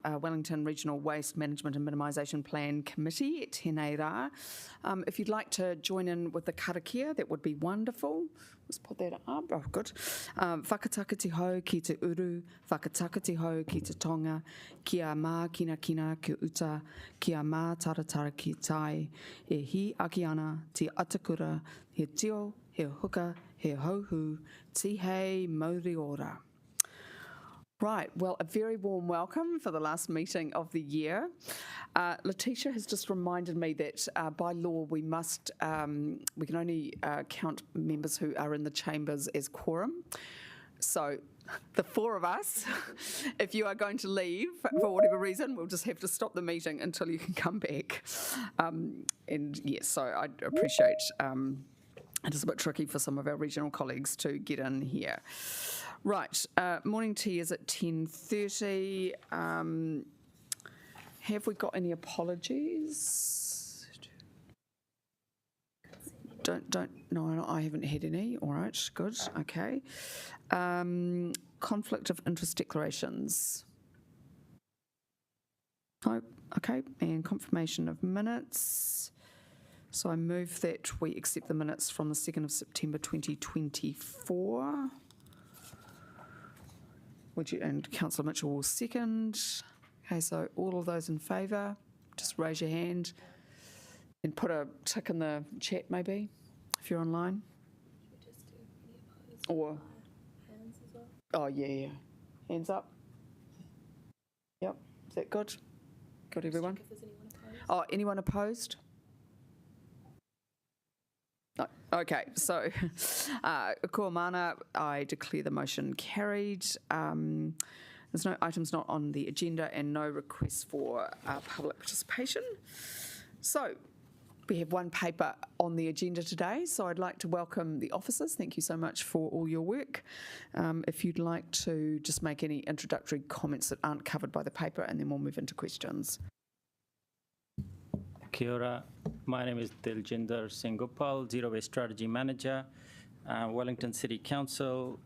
Wellington Regional Waste Management and Minimisation Plan Committee, tēnei rā. If you'd like to join in with the karakia, that would be wonderful. Let's put that up. Oh, good. Whakatakati hau ki te uru, whakatakati hau ki te tonga, kia mā kina kina ki uta, kia mā taratara ki tai, e hi aki ana, te atakura, he tio, he huka, he hauhu, ti hei mauri ora. Right, well, a very warm welcome for the last meeting of the year. Letitia has just reminded me that by law we can only count members who are in the chambers as quorum. So the four of us, if you are going to leave for whatever reason, we'll just have to stop the meeting until you can come back. And yes, so I appreciate it is a bit tricky for some of our regional colleagues to get in here. Right, morning tea is at 10:30. Have we got any apologies? No, I haven't had any. All right, good, okay. Conflict of interest declarations. Oh, okay, and confirmation of minutes. So I move that we accept the minutes from the 2nd of September 2024. And Councillor Mitchell will second. Okay, so all of those in favour, just raise your hand and put a tick in the chat maybe, if you're online. Or hands as well. Oh yeah. Hands up. Yep. Is that good? Good, everyone? Oh, anyone opposed? No. Okay, so kua mana, I declare the motion carried. There's no items not on the agenda and no requests for public participation. So we have one paper on the agenda today, so I'd like to welcome the officers. Thank you so much for all your work. If you'd like to just make any introductory comments that aren't covered by the paper, and then we'll move into questions. Kia ora. My name is Diljinder Singh Gopal, Zero Waste Strategy Manager, Wellington City Council.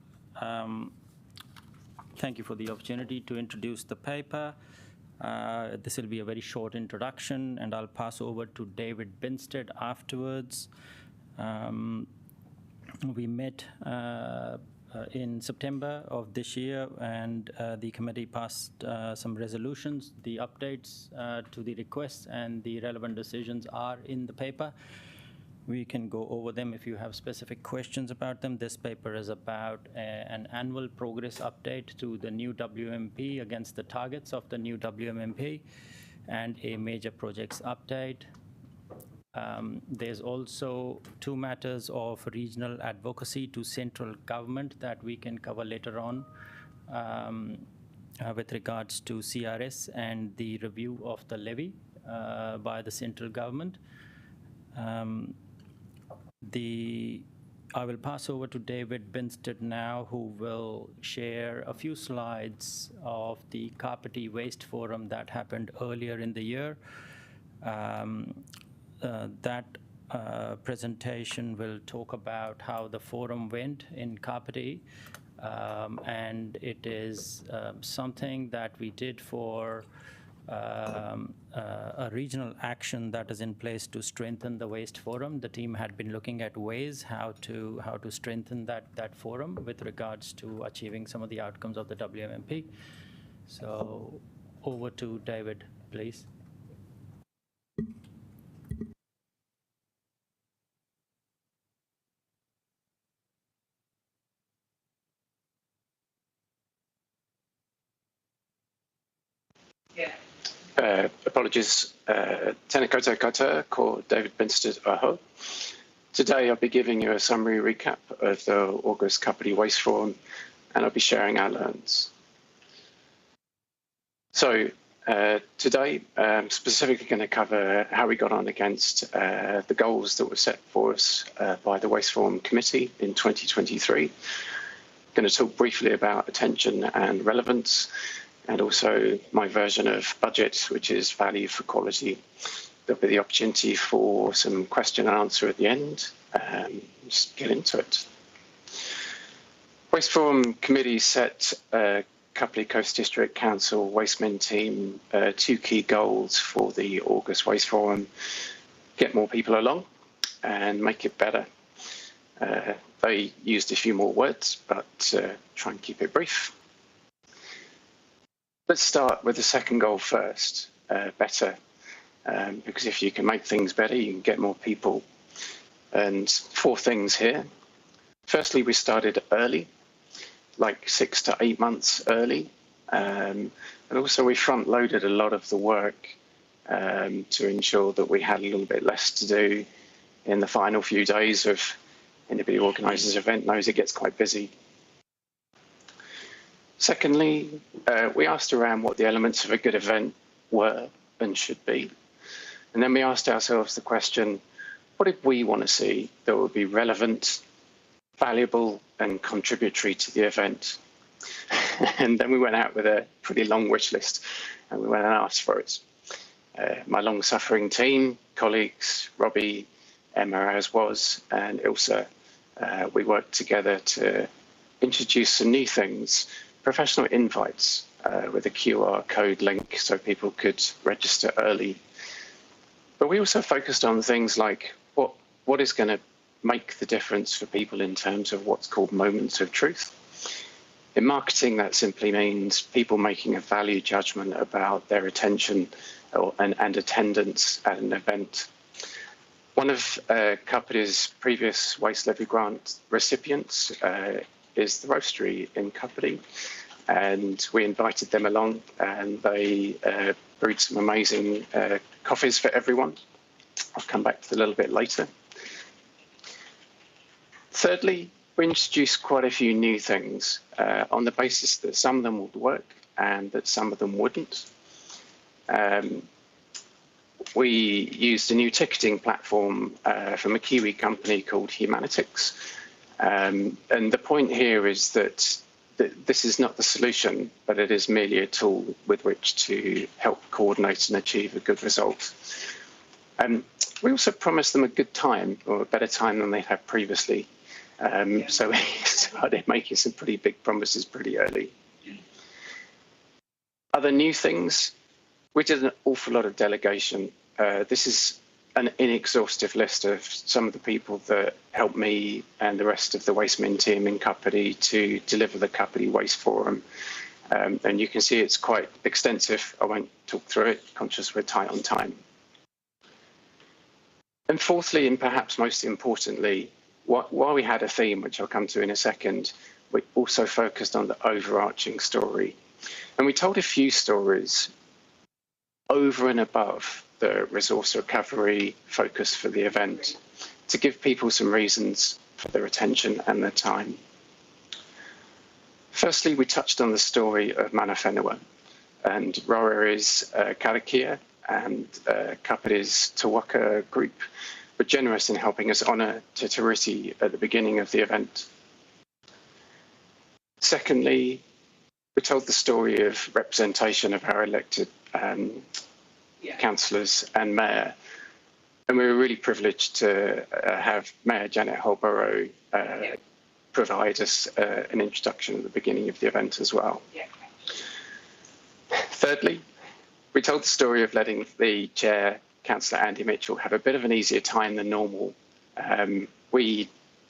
Thank you for the opportunity to introduce the paper. This will be a very short introduction, and I'll pass over to David Binstead afterwards. We met in September of this year, and the committee passed some resolutions. The updates to the requests and the relevant decisions are in the paper. We can go over them if you have specific questions about them. This paper is about an annual progress update to the new WMP against the targets of the new WMP and a major projects update. There's also two matters of regional advocacy to central government that we can cover later on with regards to CRS and the review of the levy by the central government. I will pass over to David Binstead now, who will share a few slides of the Kapiti Waste Forum that happened earlier in the year. That presentation will talk about how the forum went in Kapiti, and it is something that we did for a regional action that is in place to strengthen the waste forum. The team had been looking at ways how to strengthen that forum with regards to achieving some of the outcomes of the WMP. So over to David, please. Apologies, tēnā koutou katoa, ko David Binstead aho. Today I'll be giving you a summary recap of the August Kapiti Waste Forum, and I'll be sharing our learns. So today I'm specifically going to cover how we got on against the goals that were set for us by the Waste Forum Committee in 2023. I'm going to talk briefly about attention and relevance, and also my version of budget, which is value for quality. There'll be the opportunity for some question and answer at the end. Just get into it. Waste Forum Committee set Kapiti Coast District Council Wastemen team 2 key goals for the August Waste Forum: get more people along and make it better. They used a few more words, but try and keep it brief. Let's start with the second goal first, better, because if you can make things better, you can get more people. And 4 things here. Firstly, we started early, like 6 to 8 months early. And also we front-loaded a lot of the work to ensure that we had a little bit less to do in the final few days of anybody who organises an event knows it gets quite busy. Secondly, we asked around what the elements of a good event were and should be. And then we asked ourselves the question, what did we want to see that would be relevant, valuable and contributory to the event? And then we went out with a pretty long wish list and we went and asked for it. My long-suffering team, colleagues, Robbie, Emma as was, and Ilse, we worked together to introduce some new things, professional invites with a QR code link so people could register early. But we also focused on things like what is going to make the difference for people in terms of what's called moments of truth. In marketing, that simply means people making a value judgment about their attention and attendance at an event. One of Kapiti's previous Waste Levy Grant recipients is the roastery in Kapiti, and we invited them along and they brewed some amazing coffees for everyone. I'll come back to that a little bit later. Thirdly, we introduced quite a few new things on the basis that some of them would work and that some of them wouldn't. We used a new ticketing platform from a Kiwi company called Humanitics. And the point here is that this is not the solution, but it is merely a tool with which to help coordinate and achieve a good result. We also promised them a good time, or a better time than they'd had previously. So we started making some pretty big promises pretty early. Other new things, we did an awful lot of delegation. This is an inexhaustive list of some of the people that helped me and the rest of the Wastemen team in Kapiti to deliver the Kapiti Waste Forum. And you can see it's quite extensive. I won't talk through it, conscious we're tight on time. And fourthly, and perhaps most importantly, while we had a theme, which I'll come to in a second, we also focused on the overarching story. And we told a few stories over and above the resource recovery focus for the event to give people some reasons for their attention and their time. Firstly, we touched on the story of Mana Whenua, and Rori's Karakia and Kapiti's Te Waka group were generous in helping us honour Te Tiriti at the beginning of the event. Secondly, we told the story of representation of our elected councillors and mayor, and we were really privileged to have Mayor Janet Holborough provide us an introduction at the beginning of the event as well. Thirdly, we told the story of letting the chair, Councillor Andy Mitchell, have a bit of an easier time than normal. We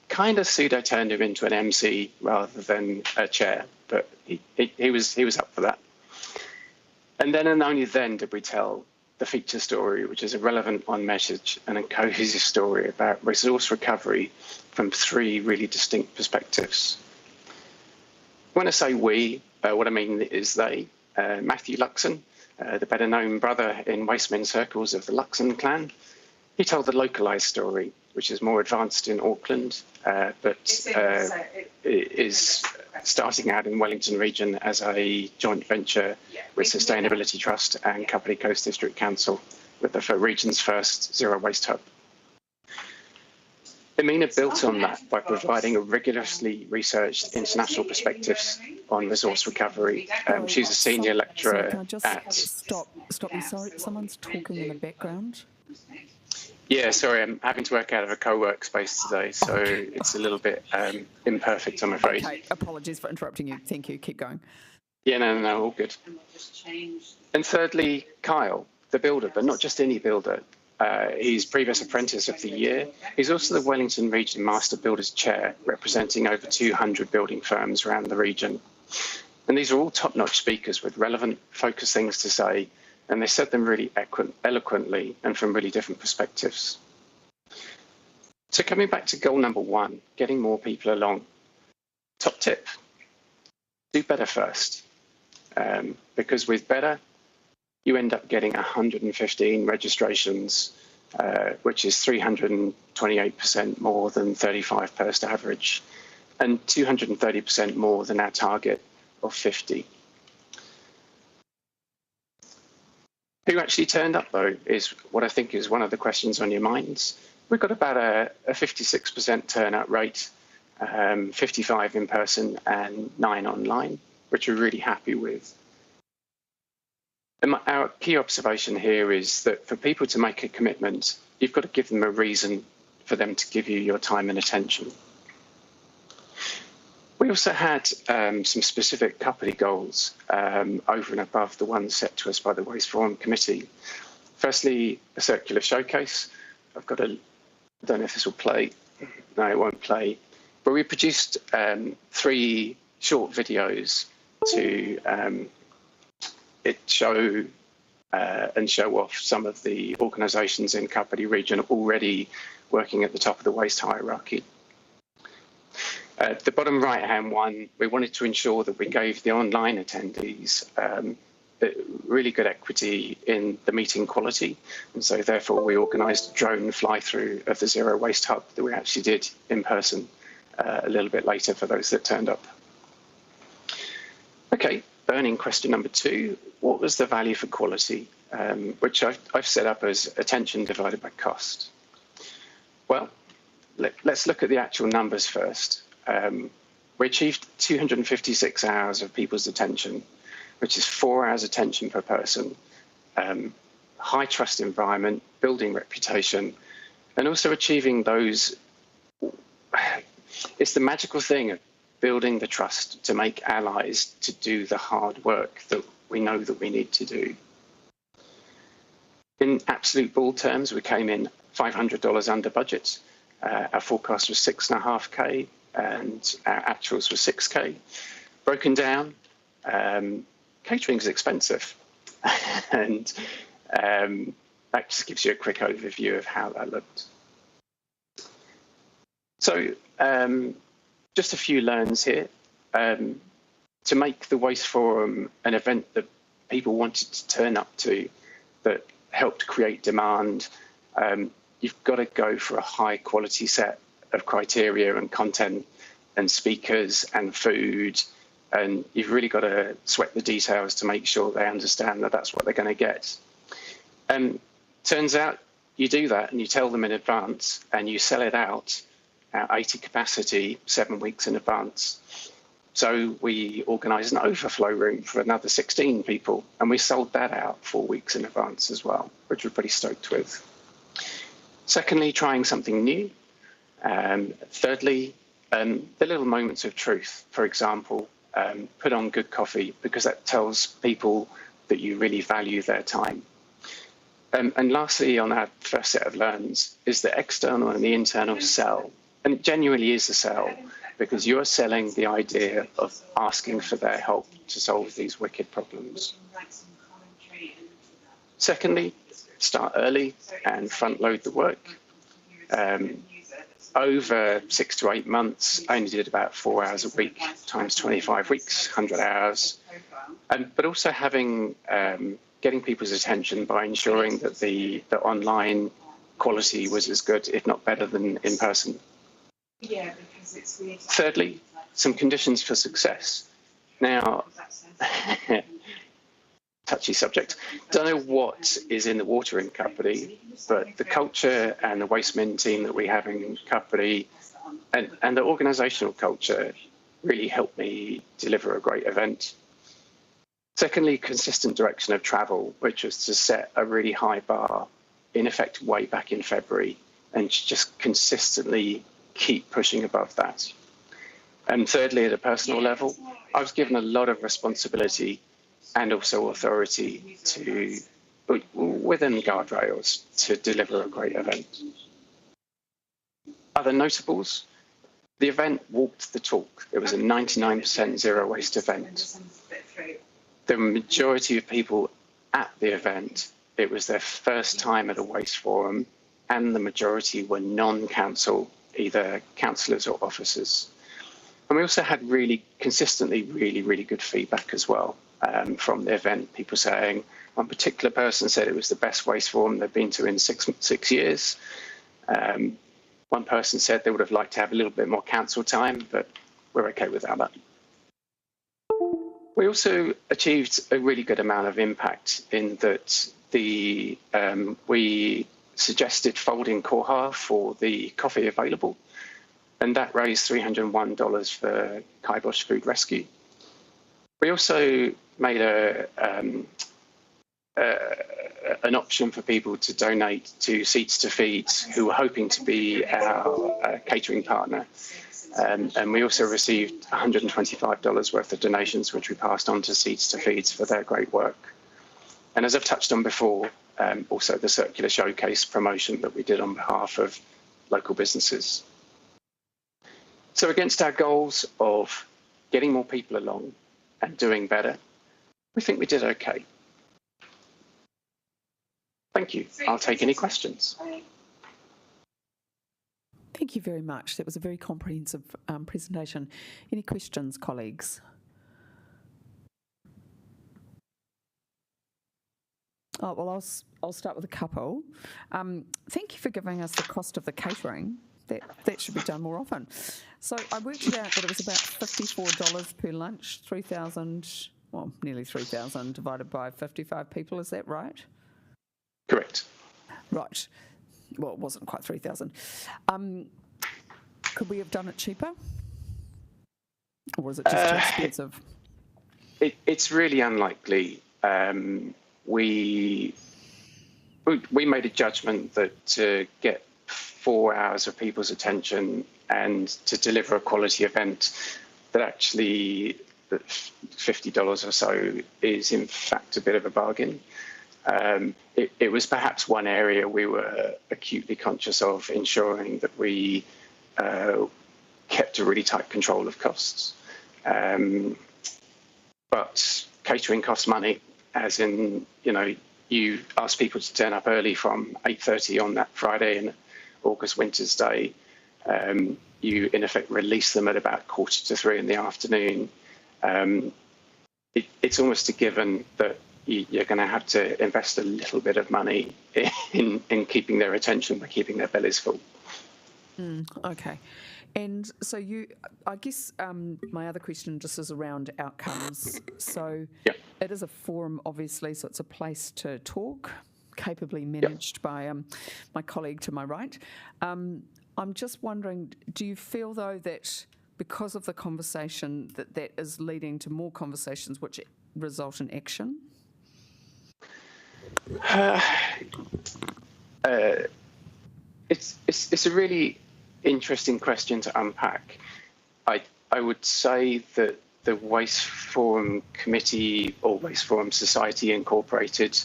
kind of pseudo-turned him into an MC rather than a chair, but he was up for that. And then and only then did we tell the feature story, which is a relevant one message and a cohesive story about resource recovery from 3 really distinct perspectives. When I say we, what I mean is they. Matthew Luxon, the better known brother in Wastemen circles of the Luxon clan, he told the localised story, which is more advanced in Auckland, but is starting out in Wellington region as a joint venture with Sustainability Trust and Kapiti Coast District Council with the region's first zero waste hub. Emina built on that by providing a rigorously researched international perspectives on resource recovery. She's a senior lecturer can I just at... Stop you. Sorry, someone's talking in the background. Yeah, sorry, I'm having to work out of a co-work space today, so it's a little bit imperfect, I'm afraid. Okay, apologies for interrupting you. Thank you. Keep going. Yeah, no, all good. And thirdly, Kyle, the builder, but not just any builder. He's previous apprentice of the year. He's also the Wellington Region Master Builders Chair, representing over 200 building firms around the region. And these are all top-notch speakers with relevant, focused things to say, and they said them really eloquently and from really different perspectives. So coming back to goal number 1, getting more people along. Top tip, do better first. Because with better, you end up getting 115 registrations, which is 328% more than 35 first average, and 230% more than our target of 50. Who actually turned up, though, is what I think is one of the questions on your minds. We've got about a 56% turnout rate, 55 in person and 9 online, which we're really happy with. And our key observation here is that for people to make a commitment, you've got to give them a reason for them to give you your time and attention. We also had some specific company goals over and above the ones set to us by the Waste Forum Committee. Firstly, a circular showcase. I don't know if this will play. No, it won't play. But we produced 3 short videos to show off some of the organisations in Kapiti region already working at the top of the waste hierarchy. The bottom right-hand one, we wanted to ensure that we gave the online attendees really good equity in the meeting quality. And so therefore we organised a drone fly-through of the Zero Waste Hub that we actually did in person a little bit later for those that turned up. Okay, burning question number 2, what was the value for quality, which I've set up as attention divided by cost. Well, let's look at the actual numbers first. We achieved 256 hours of people's attention, which is 4 hours attention per person, high trust environment, building reputation, and also achieving those. It's the magical thing of building the trust to make allies to do the hard work that we know that we need to do. In absolute ball terms, we came in $500 under budget. Our forecast was 6.5K and our actuals were 6K. Broken down, catering is expensive. And that just gives you a quick overview of how that looked. So just a few learns here. To make the Waste Forum an event that people wanted to turn up to, that helped create demand, you've got to go for a high quality set of criteria and content and speakers and food, and you've really got to sweat the details to make sure they understand that that's what they're going to get. Turns out you do that and you tell them in advance and you sell it out at 80 capacity 7 weeks in advance. So we organised an overflow room for another 16 people, and we sold that out 4 weeks in advance as well, which we're pretty stoked with. Secondly, trying something new. Thirdly, the little moments of truth. For example, put on good coffee, because that tells people that you really value their time. And lastly, on our first set of learns, is the external and the internal sell. And it genuinely is a sell, because you are selling the idea of asking for their help to solve these wicked problems. Secondly, start early and front load the work. Over 6 to 8 months, I only did about 4 hours a week, times 25 weeks, 100 hours. But also getting people's attention by ensuring that the online quality was as good, if not better, than in person. Thirdly, some conditions for success. Now, touchy subject. Don't know what is in the water in Kapiti, but the culture and the waste min team that we have in Kapiti and the organisational culture really helped me deliver a great event. Secondly, consistent direction of travel, which was to set a really high bar, in effect, way back in February, and just consistently keep pushing above that. And thirdly, at a personal level, I was given a lot of responsibility and also authority to, within guardrails, to deliver a great event. Other notables, the event walked the talk. It was a 99% zero waste event. The majority of people at the event, it was their first time at a waste forum, and the majority were non-council, either councillors or officers. And we also had really consistently really good feedback as well from the event. People saying, one particular person said it was the best waste forum they've been to in six years. One person said they would have liked to have a little bit more council time, but we're okay without that. We also achieved a really good amount of impact in that we suggested folding koha for the coffee available, and that raised $301 for Kibosh Food Rescue. We also made an option for people to donate to Seeds to Feeds, who were hoping to be our catering partner. And we also received $125 worth of donations, which we passed on to Seeds to Feeds for their great work. And as I've touched on before, also the circular showcase promotion that we did on behalf of local businesses. So against our goals of getting more people along and doing better, we think we did okay. Thank you. I'll take any questions. Thank you very much. That was a very comprehensive presentation. Any questions, colleagues? Oh, well, I'll start with a couple. Thank you for giving us the cost of the catering. That should be done more often. So I worked it out that it was about $54 per lunch, 3,000, well, nearly 3,000 divided by 55 people. Is that right? Correct. Right. Well, it wasn't quite 3,000. Could we have done it cheaper? Or was it just too expensive? It's really unlikely. We made a judgment that to get 4 hours of people's attention and to deliver a quality event, that actually $50 or so is in fact a bit of a bargain. It was perhaps one area we were acutely conscious of, ensuring that we kept a really tight control of costs. But catering costs money, as in, you ask people to turn up early from 8:30 on that Friday in August winter's day. You, in effect, release them at about 2:45 in the afternoon. It's almost a given that you're going to have to invest a little bit of money in keeping their attention by keeping their bellies full. Okay. And so I guess my other question just is around outcomes. So It is a forum, obviously, so it's a place to talk, capably managed by my colleague to my right. I'm just wondering, do you feel, though, that because of the conversation that is leading to more conversations which result in action? It's a really interesting question to unpack. I would say that the Waste Forum Committee or Waste Forum Society Incorporated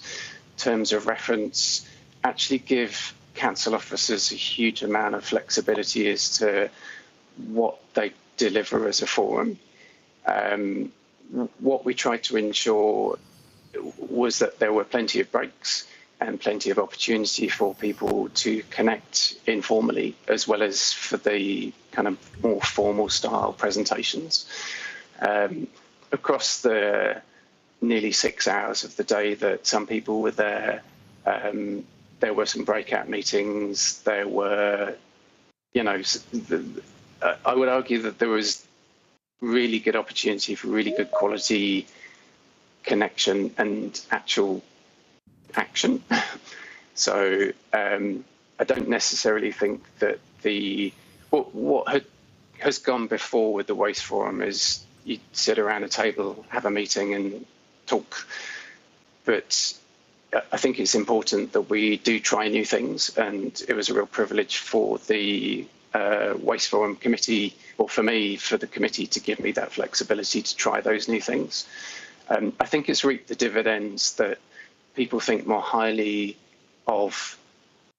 terms of reference actually give council officers a huge amount of flexibility as to what they deliver as a forum. What we tried to ensure was that there were plenty of breaks and plenty of opportunity for people to connect informally, as well as for the kind of more formal style presentations. Across the nearly 6 hours of the day that some people were there were some breakout meetings. There were, I would argue that there was really good opportunity for really good quality connection and actual action. So I don't necessarily think that what has gone before with the Waste Forum is you sit around a table, have a meeting and talk. But I think it's important that we do try new things, and it was a real privilege for the Waste Forum committee, or for me, for the committee to give me that flexibility to try those new things. I think it's reaped the dividends that people think more highly of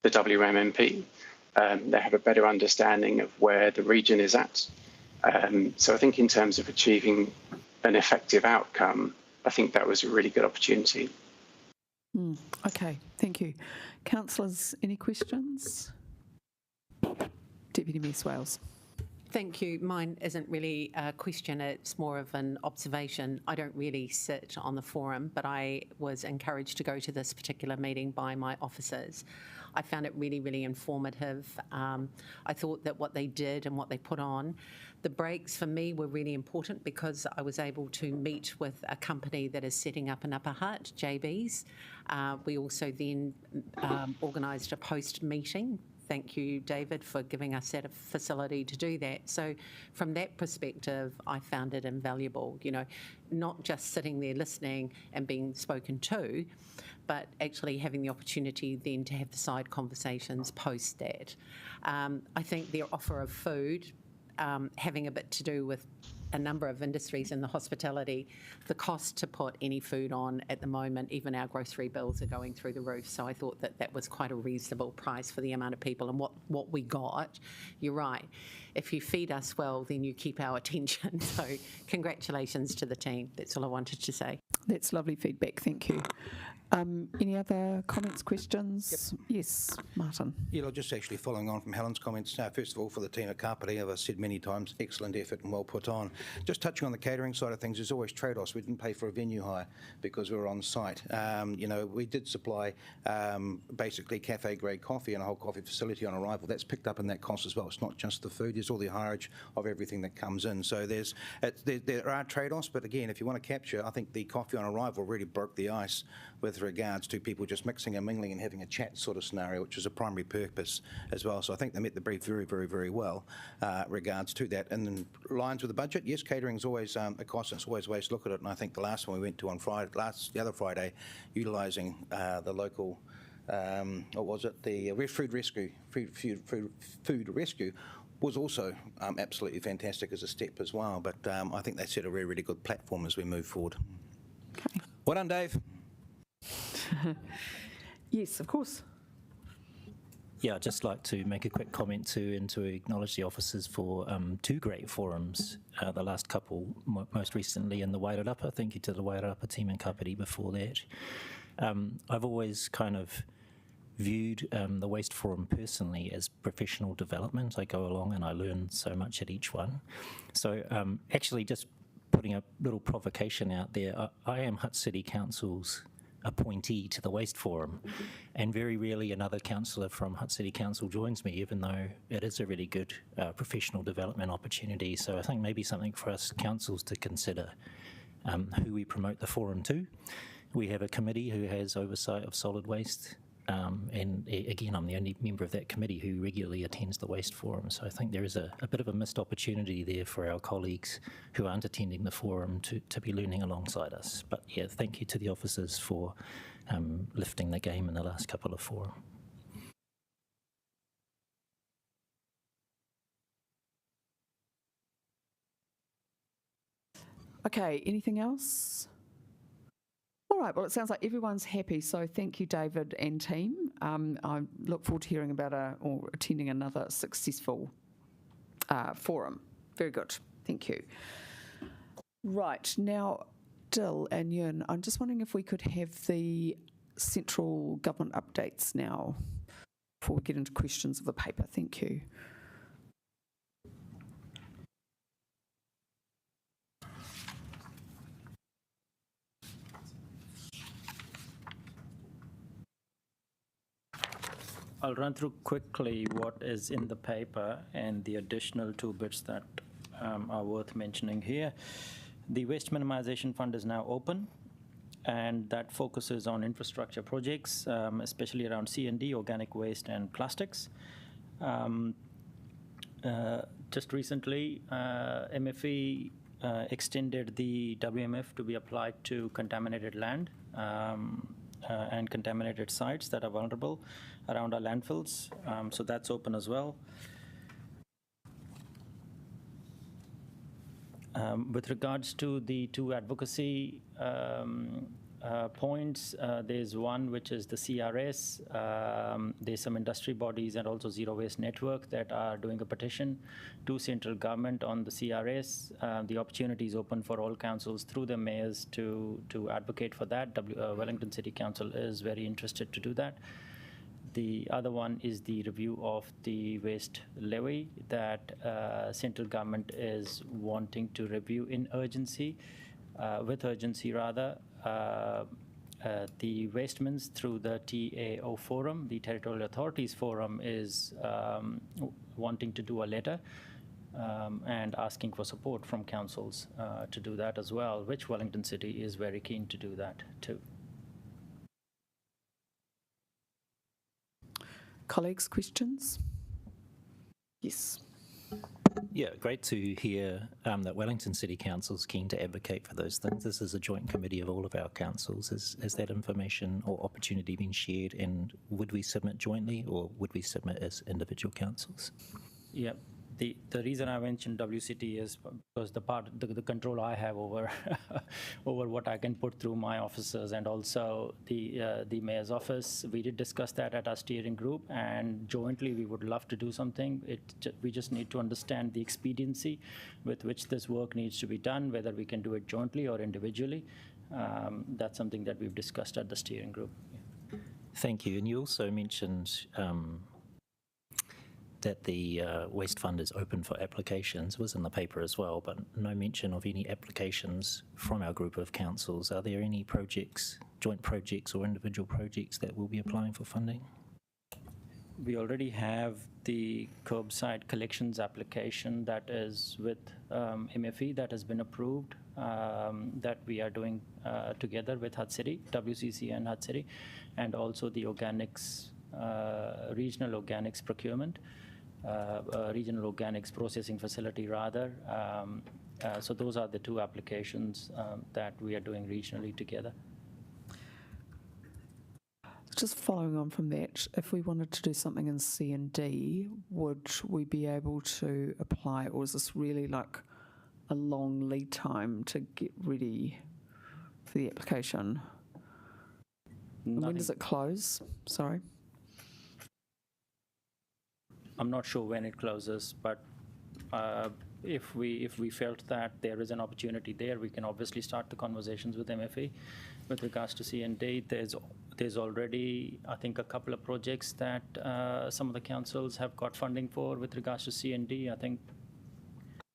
the WMMP. They have a better understanding of where the region is at. So I think in terms of achieving an effective outcome, I think that was a really good opportunity. Okay, thank you. Councillors, any questions? Deputy Mayor Swales. Thank you. Mine isn't really a question, it's more of an observation. I don't really sit on the forum, but I was encouraged to go to this particular meeting by my officers. I found it really, really informative. I thought that what they did and what they put on, the breaks for me were really important because I was able to meet with a company that is setting up an Upper Hutt, JB's. We also then organised a post-meeting. Thank you, David, for giving us that facility to do that. So from that perspective, I found it invaluable, you know, not just sitting there listening and being spoken to, but actually having the opportunity then to have the side conversations post that. I think their offer of food, having a bit to do with a number of industries in the hospitality, the cost to put any food on at the moment, even our grocery bills are going through the roof. So I thought that that was quite a reasonable price for the amount of people and what we got. You're right. If you feed us well, then you keep our attention. So congratulations to the team. That's all I wanted to say. That's lovely feedback. Thank you. Any other comments, questions? Yep. Yes, Martin. Yeah, just actually following on from Helen's comments. First of all, for the team at Kapiti, as I've said many times, excellent effort and well put on. Just touching on the catering side of things, there's always trade-offs. We didn't pay for a venue hire because we were on site. You know, we did supply basically cafe-grade coffee and a whole coffee facility on arrival. That's picked up in that cost as well. It's not just the food, there's all the hireage of everything that comes in. So there are trade-offs, but again, if you want to capture, I think the coffee on arrival really broke the ice with regards to people just mixing and mingling and having a chat sort of scenario, which is a primary purpose as well. So I think they met the brief very, very, very well regards to that. And then lines with the budget, yes, catering is always a cost, and it's always ways to look at it. And I think the last one we went to on Friday, the other Friday, utilising the local, what was it, the food rescue was also absolutely fantastic as a step as well. But I think they set a really, really good platform as we move forward. Okay. Well done, Dave. Yes, of course. Yeah, I'd just like to make a quick comment and to acknowledge the officers for two great forums, the last couple, most recently in the Wairarapa. Thank you to the Wairarapa team in Kapiti before that. I've always kind of viewed the Waste Forum personally as professional development. I go along and I learn so much at each one. So actually just putting a little provocation out there, I am Hutt City Council's appointee to the Waste Forum, and very rarely another councillor from Hutt City Council joins me, even though it is a really good professional development opportunity. So I think maybe something for us councils to consider who we promote the forum to. We have a committee who has oversight of solid waste, and again, I'm the only member of that committee who regularly attends the Waste Forum. So I think there is a bit of a missed opportunity there for our colleagues who aren't attending the forum to be learning alongside us. But yeah, thank you to the officers for lifting the game in the last couple of forum. Okay, anything else? All right, well, it sounds like everyone's happy, so thank you, David and team. I look forward to hearing about or attending another successful forum. Very good, thank you. Right, now, Dill and Yun, I'm just wondering if we could have the central government updates now before we get into questions of the paper. Thank you. I'll run through quickly what is in the paper and the additional two bits that are worth mentioning here. The Waste Minimisation Fund is now open, and that focuses on infrastructure projects, especially around C&D, organic waste and plastics. Just recently, MFE extended the WMF to be applied to contaminated land and contaminated sites that are vulnerable around our landfills. So that's open as well. With regards to the two advocacy points, there's one which is the CRS. There's some industry bodies and also Zero Waste Network that are doing a petition to central government on the CRS. The opportunity is open for all councils through the mayors to advocate for that. Wellington City Council is very interested to do that. The other one is the review of the waste levy that central government is wanting to review in urgency, with urgency rather. The Westminster through the TAO Forum, the Territorial Authorities Forum, is wanting to do a letter and asking for support from councils to do that as well, which Wellington City is very keen to do that too. Colleagues, questions? Yes. Yeah, great to hear that Wellington City Council is keen to advocate for those things. This is a joint committee of all of our councils. Has that information or opportunity been shared, and would we submit jointly or would we submit as individual councils? Yeah. The reason I mentioned WCT is because the control I have over over what I can put through my officers, and also the mayor's office. We did discuss that at our steering group, and jointly we would love to do something. We just need to understand the expediency with which this work needs to be done, whether we can do it jointly or individually. That's something that we've discussed at the steering group. Yeah. Thank you. And you also mentioned that the Waste Fund is open for applications. It was in the paper as well, but no mention of any applications from our group of councils. Are there any projects, joint projects or individual projects that will be applying for funding? We already have the curbside collections application that is with MFE that has been approved, that we are doing together with HUD City, WCC and HUD City, and also the organics, regional organics procurement. Regional organics processing facility rather. So those are the two applications that we are doing regionally together. Just following on from that, if we wanted to do something in C&D, would we be able to apply, or is this really like a long lead time to get ready for the application? And when does it close? Sorry. I'm not sure when it closes, but if we felt that there is an opportunity there, we can obviously start the conversations with MFE. With regards to C&D, there's already, I think, a couple of projects that some of the councils have got funding for with regards to C&D. I think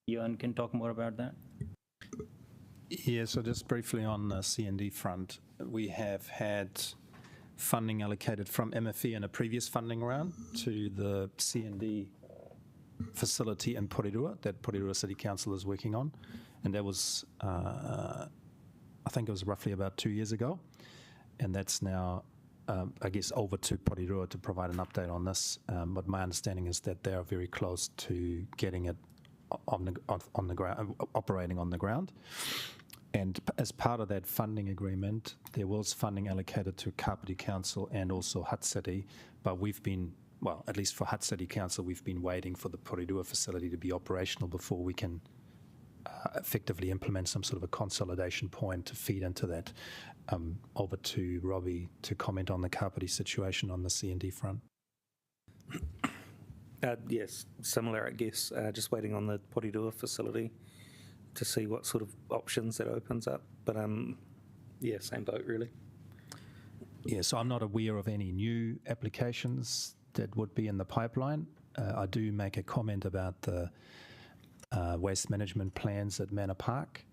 Ewan can talk more about that. Yeah, so just briefly on the C&D front, we have had funding allocated from MFE in a previous funding round to the C&D facility in Porirua that Porirua City Council is working on. And that was, I think it was roughly about 2 years ago. And that's now, I guess, over to Porirua to provide an update on this. But my understanding is that they are very close to getting it on the ground, operating on the ground. And as part of that funding agreement, there was funding allocated to Kapiti Council and also HUD City, but we've been, well, at least for HUD City Council, we've been waiting for the Porirua facility to be operational before we can effectively implement some sort of a consolidation point to feed into that. Over to Robbie to comment on the Kapiti situation on the C&D front. Yes, similar, I guess. Just waiting on the Porirua facility to see what sort of options that opens up. But yeah, same boat really. Yeah, so I'm not aware of any new applications that would be in the pipeline. I do make a comment about the waste management plans at Manor Park.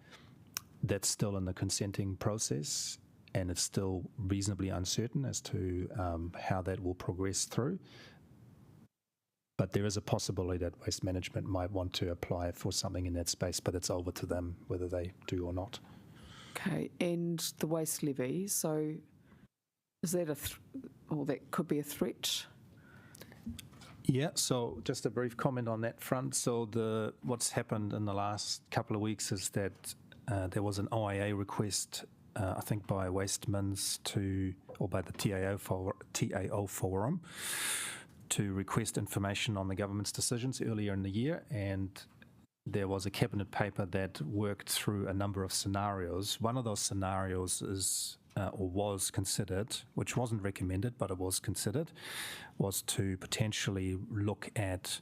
That's still in the consenting process, and it's still reasonably uncertain as to how that will progress through. But there is a possibility that waste management might want to apply for something in that space, but it's over to them whether they do or not. Okay, and the waste levy, so is that or that could be a threat? Yeah, so just a brief comment on that front. So what's happened in the last couple of weeks is that there was an OIA request, I think by Wastmins or by the TAO Forum, to request information on the government's decisions earlier in the year, and there was a cabinet paper that worked through a number of scenarios. One of those scenarios is, or was considered, which wasn't recommended, but it was considered, was to potentially look at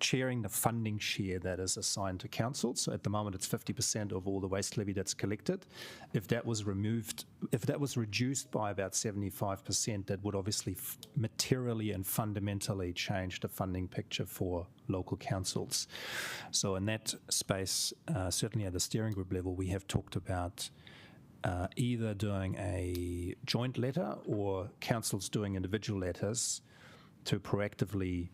sharing the funding share that is assigned to councils. So at the moment, it's 50% of all the waste levy that's collected. If that was removed, if that was reduced by about 75%, that would obviously materially and fundamentally change the funding picture for local councils. So in that space, certainly at the steering group level, we have talked about either doing a joint letter or councils doing individual letters to proactively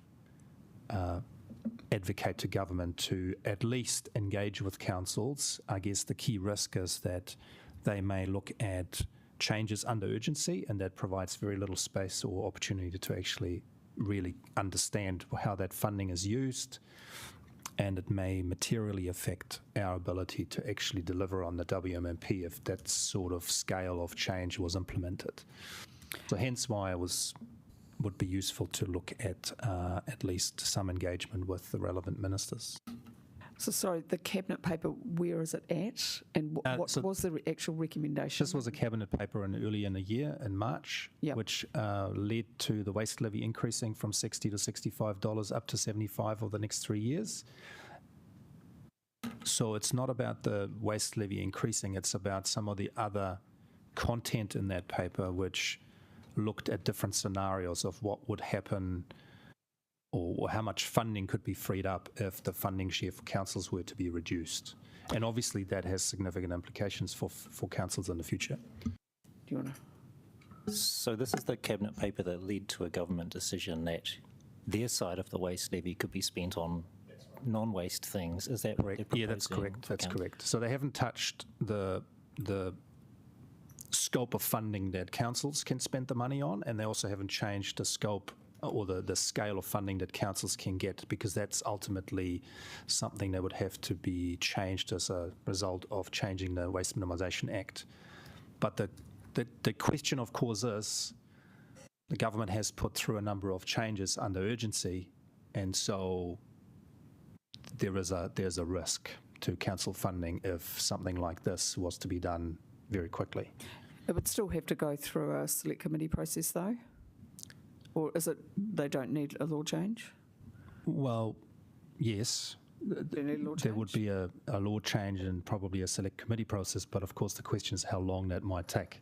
advocate to government to at least engage with councils. I guess the key risk is that they may look at changes under urgency, and that provides very little space or opportunity to actually really understand how that funding is used, and it may materially affect our ability to actually deliver on the WMMP if that sort of scale of change was implemented. So hence why would be useful to look at least some engagement with the relevant ministers. So sorry, the cabinet paper, where is it at? And what so was the actual recommendation? This was a cabinet paper early in the year, in March, which led to the waste levy increasing from $60 to $65 up to $75 over the next 3 years. So it's not about the waste levy increasing, it's about some of the other content in that paper which looked at different scenarios of what would happen or how much funding could be freed up if the funding share for councils were to be reduced. And obviously that has significant implications for councils in the future. Do you want to? So this is the cabinet paper that led to a government decision that their side of the waste levy could be spent on non-waste things. Is that correct? Yeah, that's correct. That's correct. So they haven't touched the scope of funding that councils can spend the money on, and they also haven't changed the scope or the scale of funding that councils can get, because that's ultimately something that would have to be changed as a result of changing the Waste Minimisation Act. But the question, of course, is the government has put through a number of changes under urgency, and so there's a risk to council funding if something like this was to be done very quickly. It would still have to go through a select committee process, though? Or is it they don't need a law change? Well, yes. They need a law change? There would be a law change and probably a select committee process, but of course the question is how long that might take.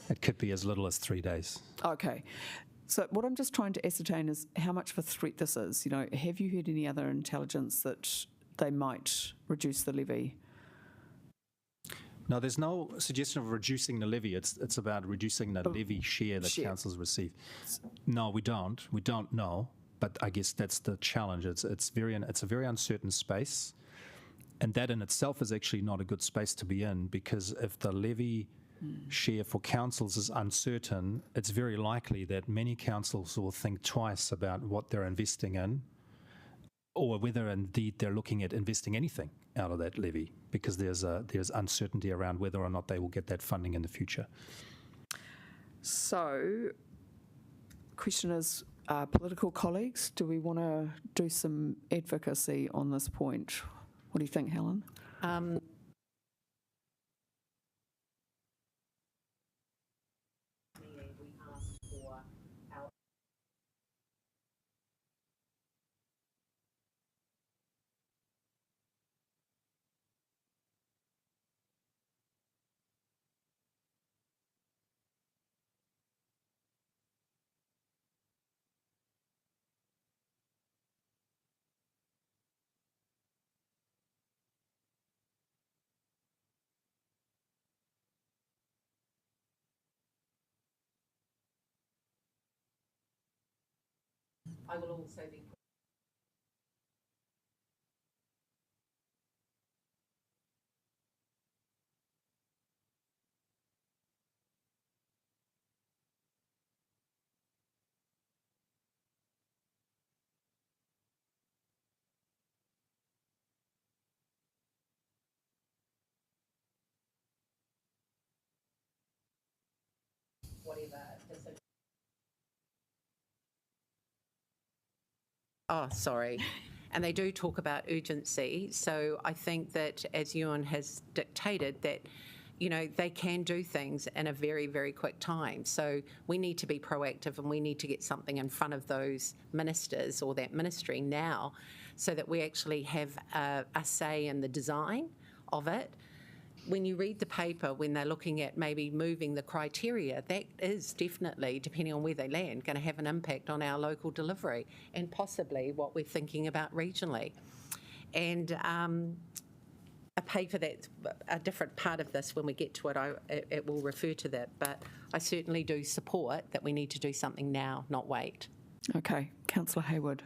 It could be as little as 3 days. Okay. So what I'm just trying to ascertain is how much of a threat this is. You know, have you heard any other intelligence that they might reduce the levy? No, there's no suggestion of reducing the levy. It's about reducing the levy share that councils receive. No, we don't. We don't know. But I guess that's the challenge. It's a very uncertain space, and that in itself is actually not a good space to be in, because if the levy share for councils is uncertain, it's very likely that many councils will think twice about what they're investing in, or whether indeed they're looking at investing anything out of that levy, because there's uncertainty around whether or not they will get that funding in the future. So, question is, political colleagues, do we want to do some advocacy on this point? What do you think, Helen? I will also be. Whatever decision. Oh, sorry. And they do talk about urgency. So I think that, as Ewan has dictated, that, you know, they can do things in a very, very quick time. So we need to be proactive, and we need to get something in front of those ministers or that ministry now, so that we actually have a say in the design of it. When you read the paper, when they're looking at maybe moving the criteria, that is definitely, depending on where they land, going to have an impact on our local delivery and possibly what we're thinking about regionally. And a paper that's a different part of this, when we get to it, it will refer to that. But I certainly do support that we need to do something now, not wait. Okay, Councillor Hayward.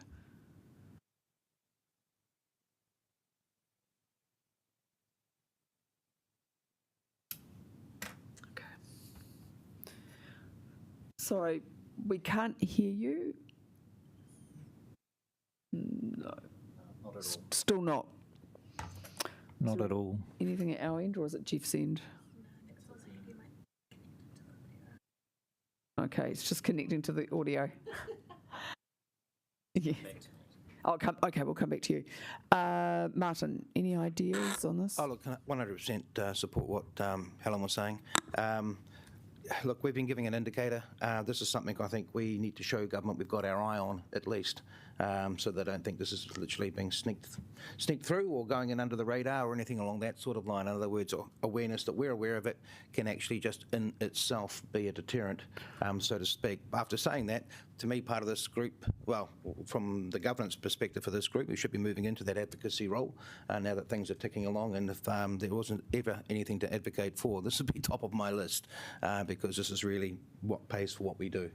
Sorry, we can't hear you. No. Not at all. Still not. Not at all. Anything at our end, or is it Jeff's end? Okay, it's just connecting to the audio. Yeah. Okay, we'll come back to you. Martin, any ideas on this? Oh, look, 100% support what Helen was saying. Look, we've been giving an indicator. This is something I think we need to show government we've got our eye on, at least, so they don't think this is literally being sneaked through or going in under the radar or anything along that sort of line. In other words, awareness that we're aware of it can actually just in itself be a deterrent, so to speak. After saying that, to me, part of this group, well, from the governance perspective for this group, we should be moving into that advocacy role now that things are ticking along. And if there wasn't ever anything to advocate for, this would be top of my list because this is really what pays for what we do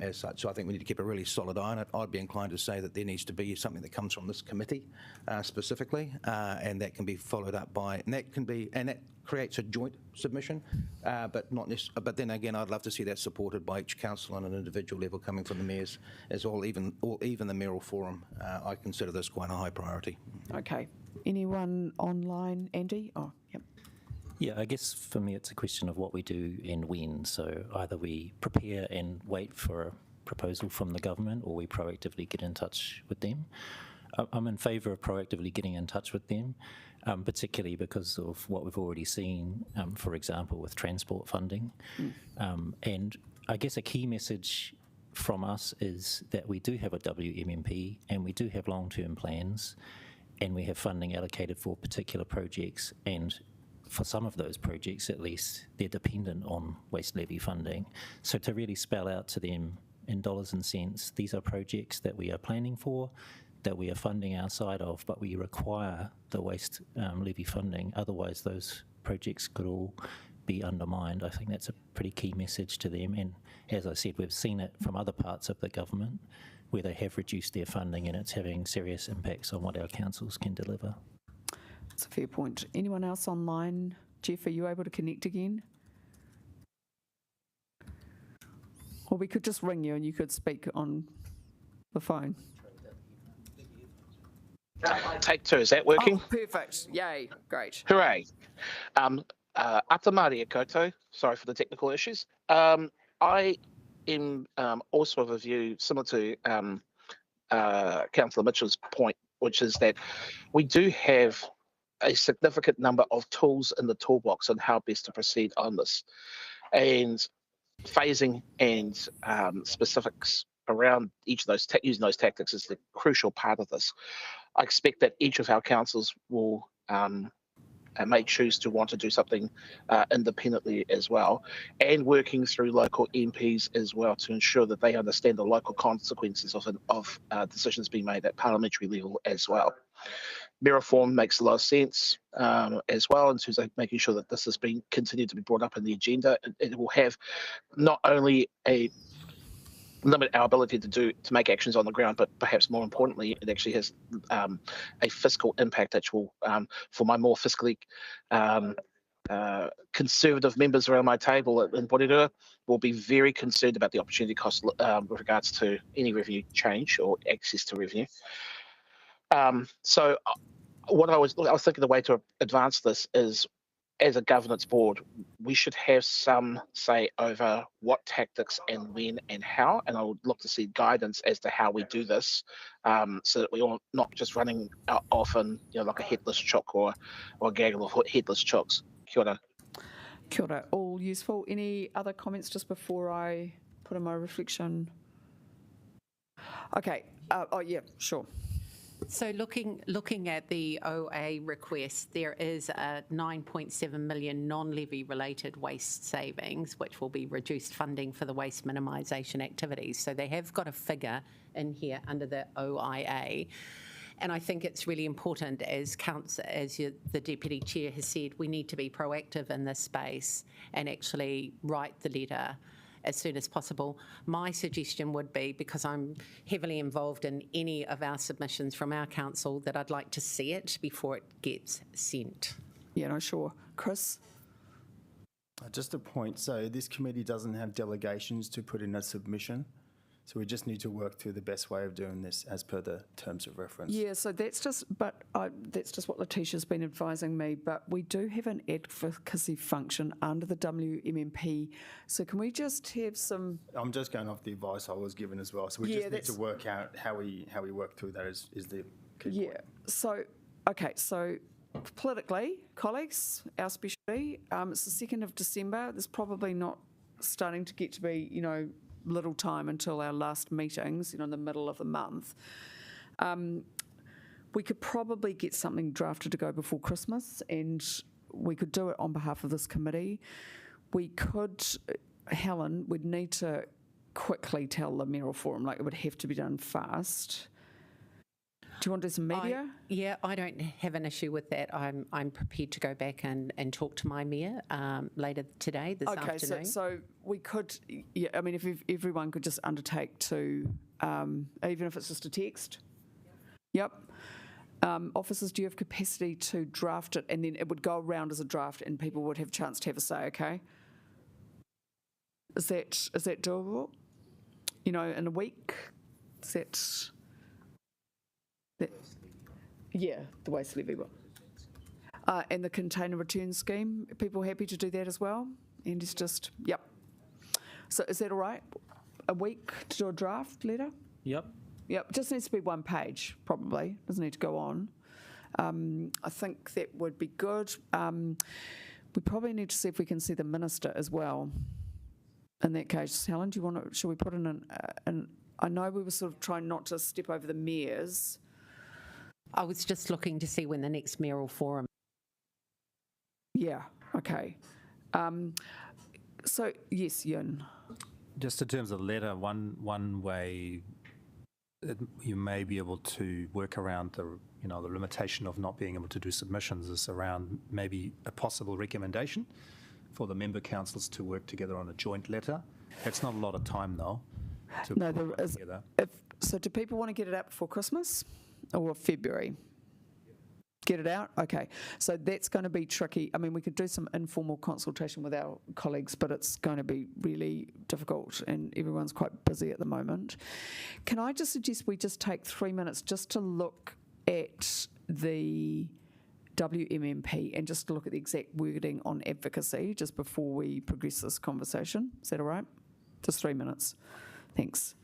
as such. So I think we need to keep a really solid eye on it. I'd be inclined to say that there needs to be something that comes from this committee specifically, and that can be followed up by, and that creates a joint submission, but not necessarily. But then again, I'd love to see that supported by each council on an individual level, coming from the mayors as well, even the mayoral forum. I consider this quite a high priority. Okay. Anyone online? Andy? Oh, yep. Yeah, I guess for me it's a question of what we do and when. So either we prepare and wait for a proposal from the government, or we proactively get in touch with them. I'm in favour of proactively getting in touch with them, particularly because of what we've already seen, for example, with transport funding. And I guess a key message from us is that we do have a WMMP and we do have long-term plans, and we have funding allocated for particular projects, and for some of those projects at least, they're dependent on waste levy funding. So to really spell out to them in dollars and cents, these are projects that we are planning for, that we are funding our side of, but we require the waste levy funding, otherwise those projects could all be undermined. I think that's a pretty key message to them, and as I said, we've seen it from other parts of the government where they have reduced their funding and it's having serious impacts on what our councils can deliver. That's a fair point. Anyone else online? Jeff, are you able to connect again? Or we could just ring you and you could speak on the phone. Take two, is that working? Oh, perfect. Yay. Great. Hooray. Ata Māori koutou. Sorry for the technical issues. I am also of a view similar to Councillor Mitchell's point, which is that we do have a significant number of tools in the toolbox on how best to proceed on this. And phasing and specifics around each of those, using those tactics is the crucial part of this. I expect that each of our councils will may choose to want to do something independently as well, and working through local MPs as well to ensure that they understand the local consequences of decisions being made at parliamentary level as well. Mayor reform makes a lot of sense as well in terms of making sure that this has been continued to be brought up in the agenda. It will have not only limit our ability to make actions on the ground, but perhaps more importantly, it actually has a fiscal impact that will, for my more fiscally conservative members around my table in Porirua, will be very concerned about the opportunity cost with regards to any revenue change or access to revenue. So what I was thinking the way to advance this is as a governance board, we should have some say over what tactics and when and how. And I would look to see guidance as to how we do this, so that we are not just running out off in, like a headless chook or a gaggle of headless chooks. Kia ora. Kia ora, all useful. Any other comments just before I put in my reflection? Okay. Oh, yeah, sure. So looking at the OA request, there is a 9.7 million non-levy related waste savings, which will be reduced funding for the waste minimisation activities. So they have got a figure in here under the OIA. And I think it's really important, as the Deputy Chair has said, we need to be proactive in this space and actually write the letter as soon as possible. My suggestion would be, because I'm heavily involved in any of our submissions from our council, that I'd like to see it before it gets sent. Yeah, no, sure. Chris? Just a point. So this committee doesn't have delegations to put in a submission. So we just need to work through the best way of doing this as per the terms of reference. Yeah, so that's just what Letitia's been advising me, but we do have an advocacy function under the WMMP. So can we just have some... I'm just going off the advice I was given as well. So we just need to work out how we work through that is the key point. So, okay, so politically, colleagues, our specialty, it's the 2nd of December. There's probably not starting to get to be, little time until our last meetings, in the middle of the month. We could probably get something drafted to go before Christmas, and we could do it on behalf of this committee. We could, Helen, we'd need to quickly tell the mayoral forum, it would have to be done fast. Do you want to do some media? I don't have an issue with that. I'm prepared to go back and talk to my mayor later today, this afternoon. Okay, so we could, if everyone could just undertake to, even if it's just a text. Yep. Officers, do you have capacity to draft it, and then it would go around as a draft and people would have a chance to have a say, okay? Is that doable? In a week? Is that... Yeah, the waste levy one. And the container return scheme, are people happy to do that as well? And it's just, yep. So is that all right? A week to do a draft letter? Yep. Yep, just needs to be one page, probably. Doesn't need to go on. I think that would be good. We probably need to see if we can see the minister as well. In that case, Helen, do you want to, should we put in an I know we were sort of trying not to step over the mayors. I was just looking to see when the next mayoral forum. Yeah, okay. So, yes, Yun. Just in terms of the letter, one way you may be able to work around the limitation of not being able to do submissions is around maybe a possible recommendation for the member councils to work together on a joint letter. That's not a lot of time though. No, there is. So do people want to get it out before Christmas or February? Get it out? Okay. So that's going to be tricky. I mean, we could do some informal consultation with our colleagues, but it's going to be really difficult and everyone's quite busy at the moment. Can I just suggest we just take 3 minutes just to look at the WMMP and just to look at the exact wording on advocacy just before we progress this conversation? Is that all right? Just 3 minutes. Thanks.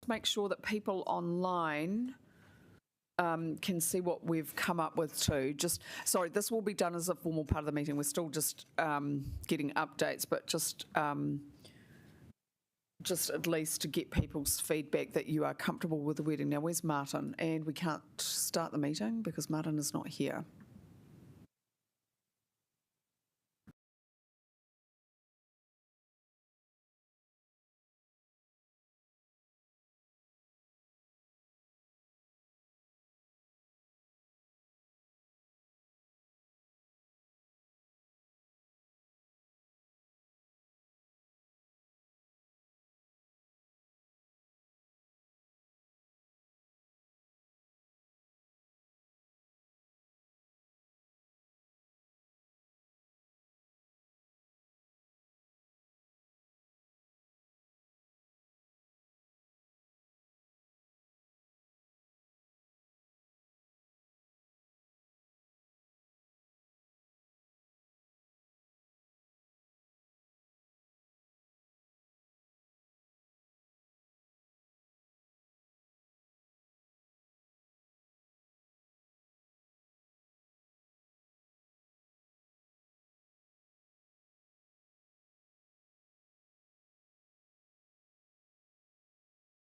make sure that people online can see what we've come up with too. Sorry, this will be done as a formal part of the meeting. We're still just getting updates, but just at least to get people's feedback that you are comfortable with the wording. Now, where's Martin? And we can't start the meeting because Martin is not here.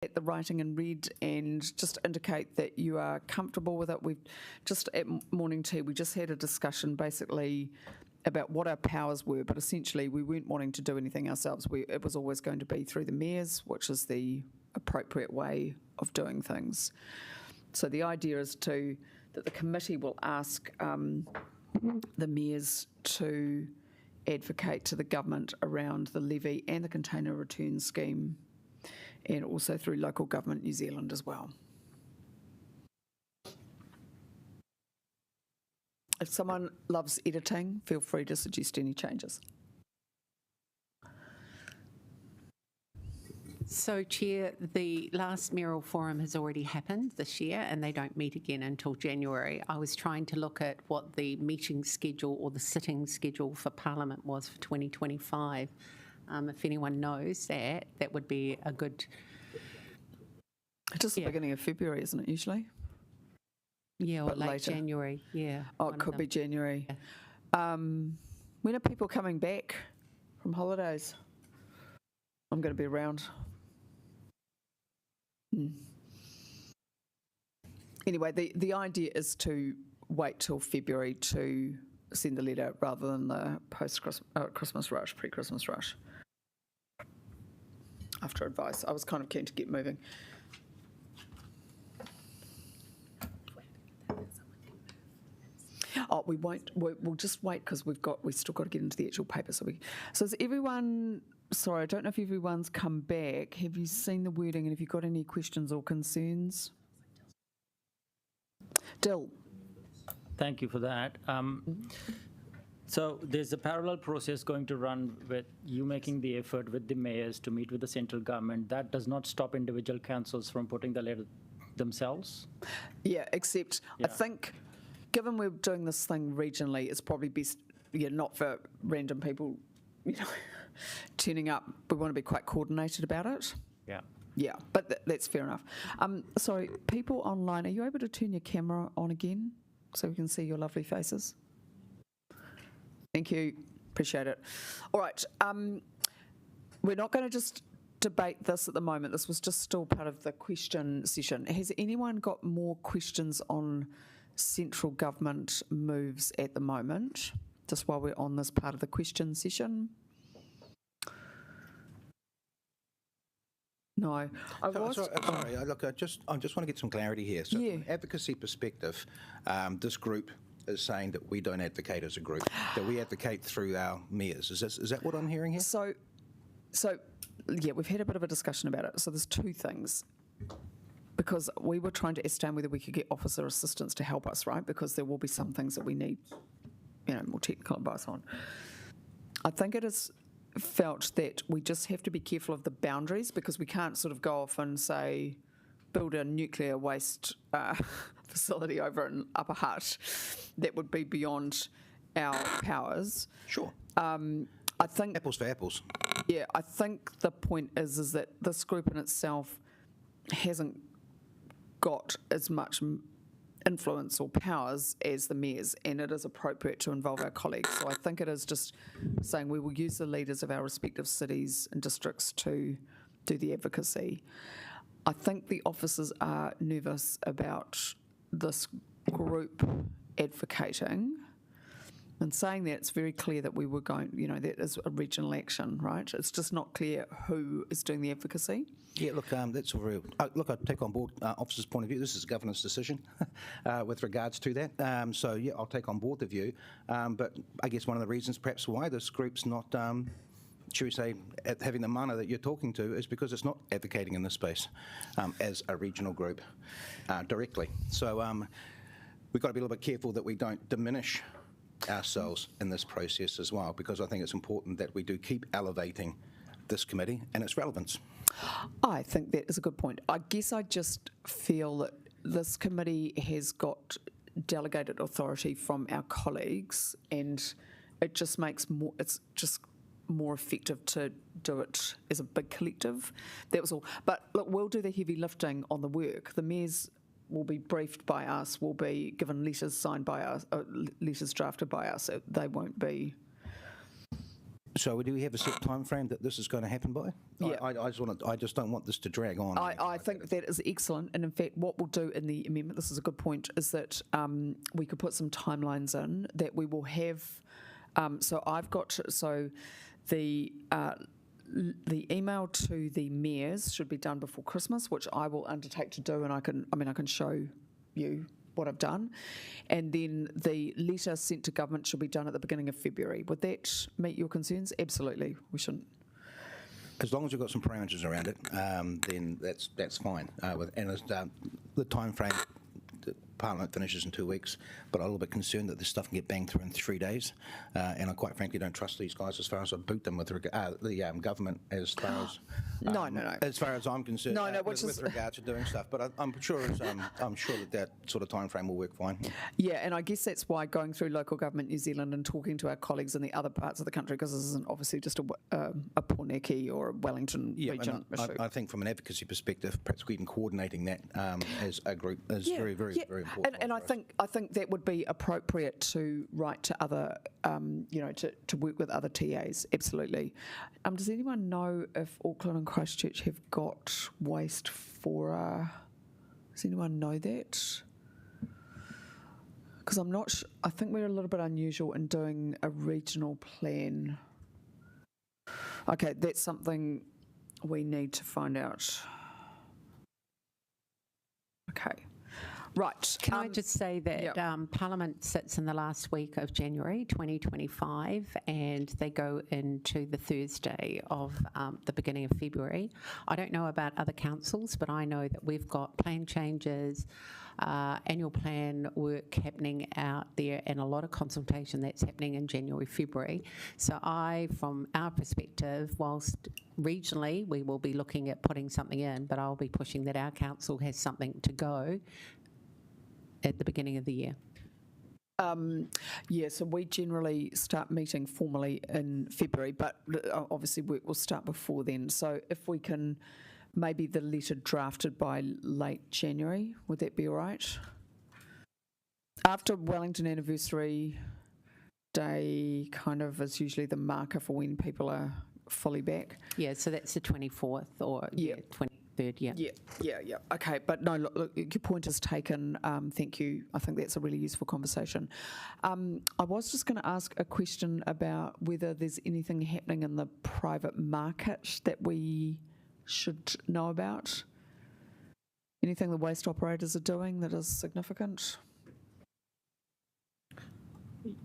At the writing in red and just indicate that you are comfortable with it. We've just at morning tea, we just had a discussion basically about what our powers were, but essentially we weren't wanting to do anything ourselves. It was always going to be through the mayors, which is the appropriate way of doing things. So the idea is that the committee will ask the mayors to advocate to the government around the levy and the container return scheme, and also through Local Government New Zealand as well. If someone loves editing, feel free to suggest any changes. So, Chair, the last mayoral forum has already happened this year and they don't meet again until January. I was trying to look at what the meeting schedule or the sitting schedule for Parliament was for 2025. If anyone knows that, that would be a good... It's just the beginning of February, isn't it, usually? Yeah, or But late later. January, yeah. Oh, it could be January. When are people coming back from holidays? I'm going to be around. Anyway, the idea is to wait till February to send the letter rather than the post-Christmas rush, pre-Christmas rush. After advice, I was kind of keen to get moving. Oh, we won't. We'll just wait because we've still got to get into the actual paper. So is everyone? Sorry, I don't know if everyone's come back. Have you seen the wording, and have you got any questions or concerns? Dill. Thank you for that. So there's a parallel process going to run with you making the effort with the mayors to meet with the central government. That does not stop individual councils from putting the letter themselves. Yeah, except I think, given we're doing this thing regionally, it's probably best, not for random people, turning up. We want to be quite coordinated about it. Yeah. Yeah, but that's fair enough. Sorry, people online, are you able to turn your camera on again so we can see your lovely faces? Thank you. Appreciate it. All right. We're not going to just debate this at the moment. This was just still part of the question session. Has anyone got more questions on central government moves at the moment, just while we're on this part of the question session? No. Sorry, look, I just want to get some clarity here. So from an advocacy perspective, this group is saying that we don't advocate as a group, that we advocate through our mayors. Is that what I'm hearing here? So yeah, we've had a bit of a discussion about it. So there's two things. Because we were trying to estimate whether we could get officer assistants to help us, right? Because there will be some things that we need, more technical advice on. I think it is felt that we just have to be careful of the boundaries, because we can't sort of go off and say, build a nuclear waste facility over in Upper Hutt. That would be beyond our powers. Sure. I think apples for apples. Yeah, I think the point is that this group in itself hasn't got as much influence or powers as the mayors, and it is appropriate to involve our colleagues. So I think it is just saying we will use the leaders of our respective cities and districts to do the advocacy. I think the officers are nervous about this group advocating. And saying that, it's very clear that we were going, that is a regional action, right? It's just not clear who is doing the advocacy. Yeah, look, that's all real. Look, I take on board officer's point of view. This is a governance decision with regards to that. So, yeah, I'll take on board the view. But I guess one of the reasons perhaps why this group's not, should we say, having the mana that you're talking to is because it's not advocating in this space as a regional group directly. So we've got to be a little bit careful that we don't diminish ourselves in this process as well, because I think it's important that we do keep elevating this committee and its relevance. I think that is a good point. I guess I just feel that this committee has got delegated authority from our colleagues, and it just makes it's just more effective to do it as a big collective. That was all. But look, we'll do the heavy lifting on the work. The mayors will be briefed by us, will be given letters signed by us, letters drafted by us. They won't be. So do we have a set time frame that this is going to happen by? Yeah. I just don't want this to drag on. I think that is excellent. And in fact, what we'll do in the amendment, this is a good point, is that we could put some timelines in that we will have. So I've got, the email to the mayors should be done before Christmas, which I will undertake to do, and I can show you what I've done. And then the letter sent to government should be done at the beginning of February. Would that meet your concerns? Absolutely. We shouldn't. As long as you've got some parameters around it, then that's fine. The time frame, Parliament finishes in 2 weeks, but I'm a little bit concerned that this stuff can get banged through in 3 days, and I quite frankly don't trust these guys as far as I boot them with the government as far as No. as far as I'm concerned. With regard to doing stuff, but I'm sure that sort of time frame will work fine. Yeah, and I guess that's why going through Local Government New Zealand and talking to our colleagues in the other parts of the country, because this isn't obviously just a Porneki or a Wellington region issue. I think from an advocacy perspective, perhaps even coordinating that as a group is very important. And I think that would be appropriate to write to other, to work with other TAs. Absolutely. Does anyone know if Auckland and Christchurch have got waste fora? Does anyone know that? Because I'm not. I think we're a little bit unusual in doing a regional plan. Okay, that's something we need to find out. Okay. Right. Can I just say that Parliament sits in the last week of January 2025, and they go into the Thursday of the beginning of February. I don't know about other councils, but I know that we've got plan changes, annual plan work happening out there, and a lot of consultation that's happening in January, February. So from our perspective, whilst regionally we will be looking at putting something in, but I'll be pushing that our council has something to go at the beginning of the year. So we generally start meeting formally in February, but obviously work will start before then. So if we can, maybe the letter drafted by late January, would that be all right? After Wellington Anniversary Day kind of is usually the marker for when people are fully back. Yeah, so that's the 24th or 23rd, Yeah. Okay, but no, look, your point is taken. Thank you. I think that's a really useful conversation. I was just going to ask a question about whether there's anything happening in the private market that we should know about. Anything the waste operators are doing that is significant?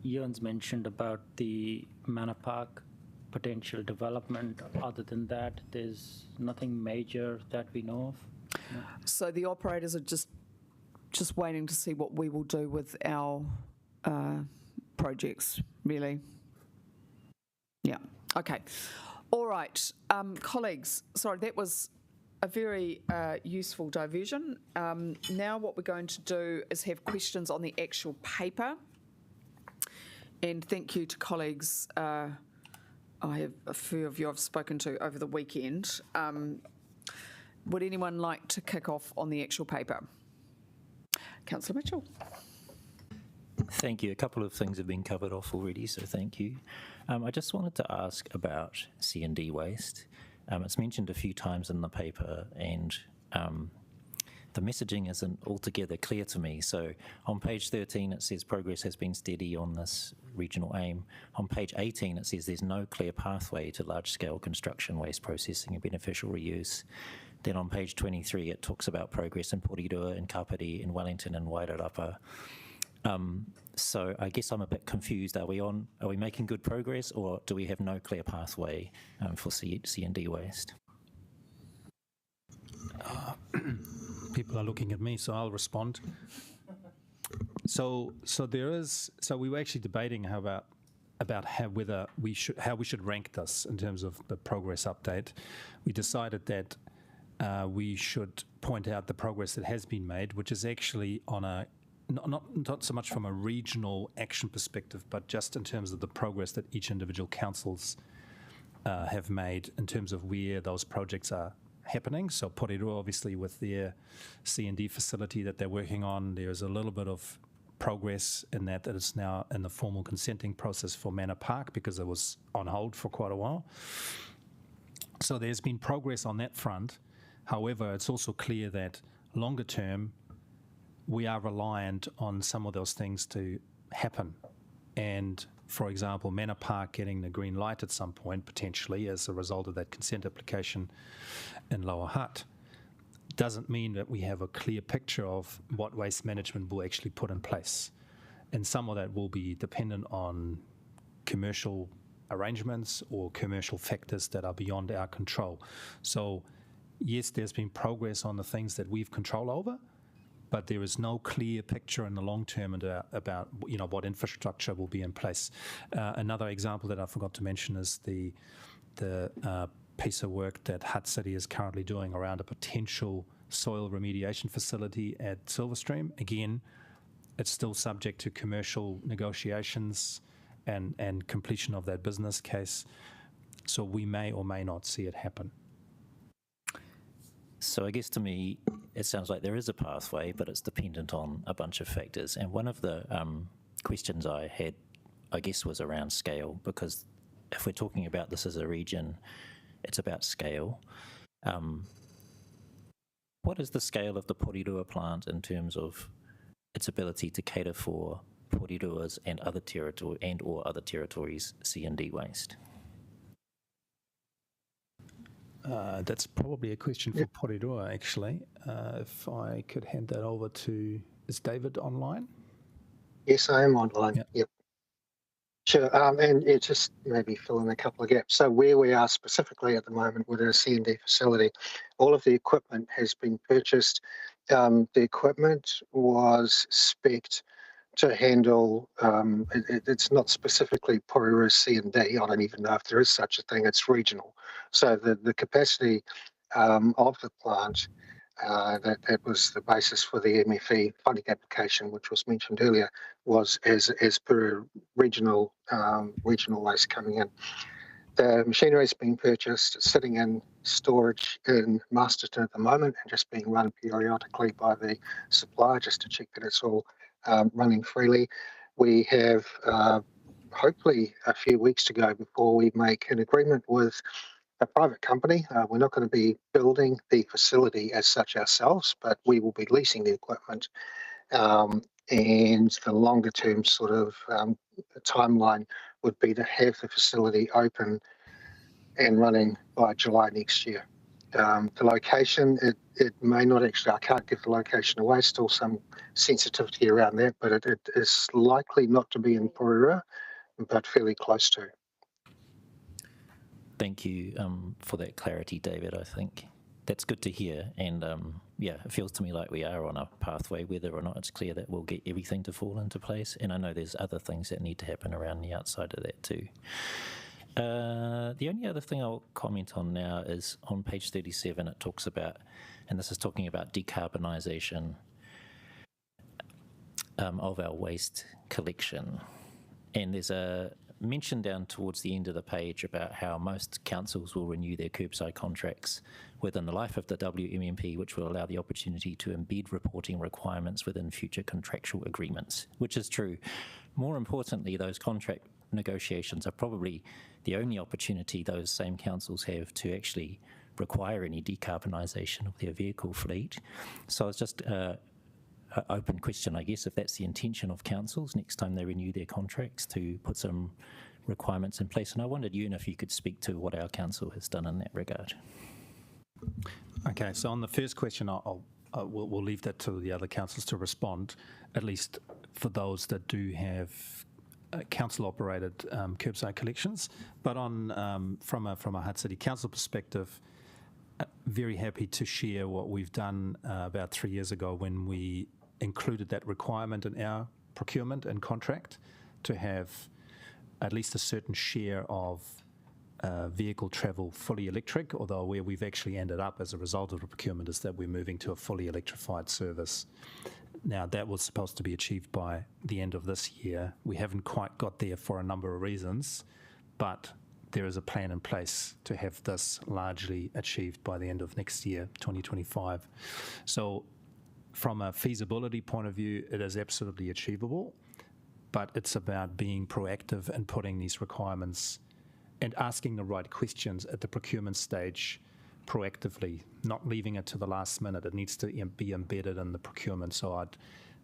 Ewan's mentioned about the Manor Park potential development. Other than that, there's nothing major that we know of. No. So the operators are just waiting to see what we will do with our projects, really. Yeah. Okay. All right, colleagues. Sorry, that was a very useful diversion. Now what we're going to do is have questions on the actual paper. And thank you to colleagues. I have a few of you I've spoken to over the weekend. Would anyone like to kick off on the actual paper? Councillor Mitchell. Thank you. A couple of things have been covered off already, so thank you. I just wanted to ask about C&D waste. It's mentioned a few times in the paper, and the messaging isn't altogether clear to me. So on page 13, it says progress has been steady on this regional aim. On page 18, it says there's no clear pathway to large-scale construction waste processing and beneficial reuse. Then on page 23, it talks about progress in Porirua, in Kapiti, in Wellington, and Wairarapa. So I guess I'm a bit confused. Are we making good progress, or do we have no clear pathway for C&D waste? People are looking at me, so I'll respond. So we were actually debating about how we should rank this in terms of the progress update. We decided that we should point out the progress that has been made, which is actually on a not so much from a regional action perspective, but just in terms of the progress that each individual councils have made in terms of where those projects are happening. So Porirua, obviously, with their C&D facility that they're working on, there's a little bit of progress in that it's now in the formal consenting process for Manor Park because it was on hold for quite a while. So there's been progress on that front. However, it's also clear that longer term, we are reliant on some of those things to happen. And for example, Manor Park getting the green light at some point, potentially, as a result of that consent application in Lower Hutt, doesn't mean that we have a clear picture of what waste management will actually put in place. And some of that will be dependent on commercial arrangements or commercial factors that are beyond our control. So yes, there's been progress on the things that we've control over, but there is no clear picture in the long term about what infrastructure will be in place. Another example that I forgot to mention is the piece of work that Hutt City is currently doing around a potential soil remediation facility at Silverstream. Again, it's still subject to commercial negotiations and completion of that business case. So we may or may not see it happen. So I guess to me, it sounds like there is a pathway, but it's dependent on a bunch of factors. And one of the questions I had, I guess, was around scale, because if we're talking about this as a region, it's about scale. What is the scale of the Porirua plant in terms of its ability to cater for Porirua's and other territories' C&D waste? That's probably a question for Porirua, actually. If I could hand that over to, is David online? Yes, I am online. Yep. Sure, and it just maybe fill in a couple of gaps. So where we are specifically at the moment with our C&D facility, all of the equipment has been purchased. The equipment was spec'd to handle, it's not specifically Porirua C&D. I don't even know if there is such a thing. It's regional. So the capacity of the plant, that was the basis for the MFE funding application, which was mentioned earlier, was as per regional waste coming in. The machinery has been purchased, it's sitting in storage in Masterton at the moment and just being run periodically by the supplier just to check that it's all running freely. We have hopefully a few weeks to go before we make an agreement with a private company. We're not going to be building the facility as such ourselves, but we will be leasing the equipment. And the longer term sort of timeline would be to have the facility open and running by July next year. The location, it may not actually, I can't give the location away, still some sensitivity around that, but it is likely not to be in Porirua, but fairly close to. Thank you for that clarity, David. I think that's good to hear. And yeah, it feels to me like we are on a pathway, whether or not it's clear that we'll get everything to fall into place. And I know there's other things that need to happen around the outside of that too. The only other thing I'll comment on now is on page 37, it talks about, and this is talking about decarbonisation of our waste collection. And there's a mention down towards the end of the page about how most councils will renew their curbside contracts within the life of the WMMP, which will allow the opportunity to embed reporting requirements within future contractual agreements, which is true. More importantly, those contract negotiations are probably the only opportunity those same councils have to actually require any decarbonisation of their vehicle fleet. So it's just an open question, I guess, if that's the intention of councils next time they renew their contracts, to put some requirements in place. And I wondered, Ewan, if you could speak to what our council has done in that regard. Okay, so on the first question, we'll leave that to the other councils to respond, at least for those that do have council-operated curbside collections. But on from a Hutt City Council perspective, very happy to share what we've done about 3 years ago when we included that requirement in our procurement and contract to have at least a certain share of vehicle travel fully electric, although where we've actually ended up as a result of the procurement is that we're moving to a fully electrified service. Now, that was supposed to be achieved by the end of this year. We haven't quite got there for a number of reasons, but there is a plan in place to have this largely achieved by the end of next year, 2025. So from a feasibility point of view, it is absolutely achievable, but it's about being proactive and putting these requirements and asking the right questions at the procurement stage proactively, not leaving it to the last minute. It needs to be embedded in the procurement. So I'd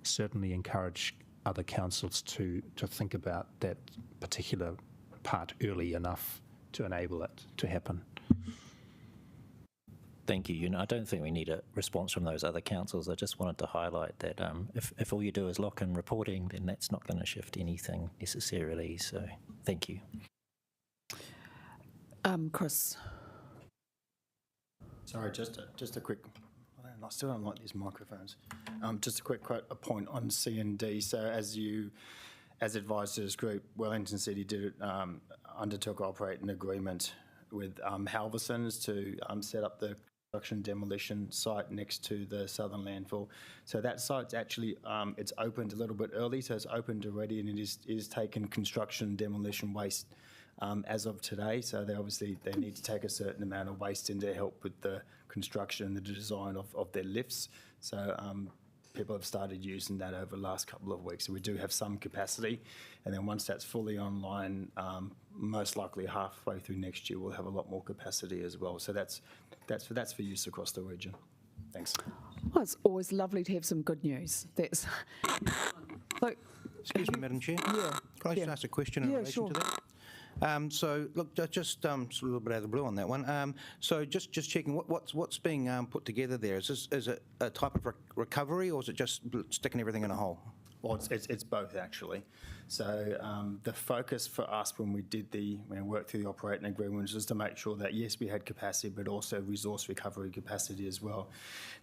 certainly encourage other councils to think about that particular part early enough to enable it to happen. Thank you. I don't think we need a response from those other councils. I just wanted to highlight that if all you do is lock in reporting, then that's not going to shift anything necessarily. So thank you. Chris. Sorry, just a quick. I still don't like these microphones. Just a quick point on C&D. So as advised to this group, Wellington City undertook operate an agreement with Halversons to set up the construction demolition site next to the southern landfill. So that site's actually it's opened a little bit early, so it's opened already, and it is taking construction demolition waste as of today. So they need to take a certain amount of waste in to help with the construction and the design of their lifts. So people have started using that over the last couple of weeks. So we do have some capacity, and then once that's fully online, most likely halfway through next year, we'll have a lot more capacity as well. So that's for use across the region. Thanks. Well, it's always lovely to have some good news. That's so. Excuse me, Madam Chair. Yeah. Could I just ask a question in relation to that? So, look, just a little bit out of the blue on that one. So, just checking what's being put together there. Is it a type of recovery, or is it just sticking everything in a hole? Well, it's both actually. So the focus for us when we worked through the operating agreement was just to make sure that yes, we had capacity, but also resource recovery capacity as well.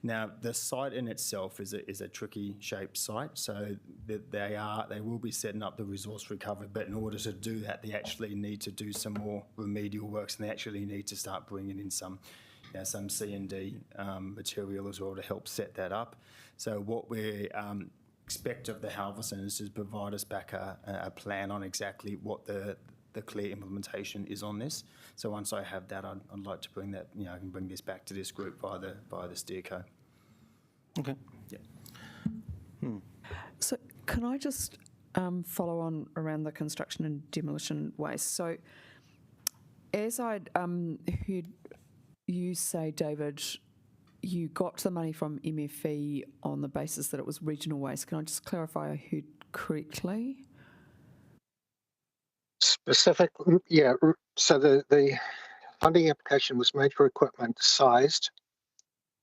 Now the site in itself is a tricky shaped site, so they will be setting up the resource recovery, but in order to do that, they actually need to do some more remedial works, and they actually need to start bringing in some C&D material as well to help set that up. So what we're expect of the Halversons is provide us back a plan on exactly what the clear implementation is on this. So once I have that, I'd like to bring that, I can bring this back to this group via the steerco. Okay. Yeah. So can I just follow on around the construction and demolition waste? So as I'd heard you say, David, you got the money from MFE on the basis that it was regional waste. Can I just clarify I heard correctly? Specifically, yeah. So the funding application was made for equipment sized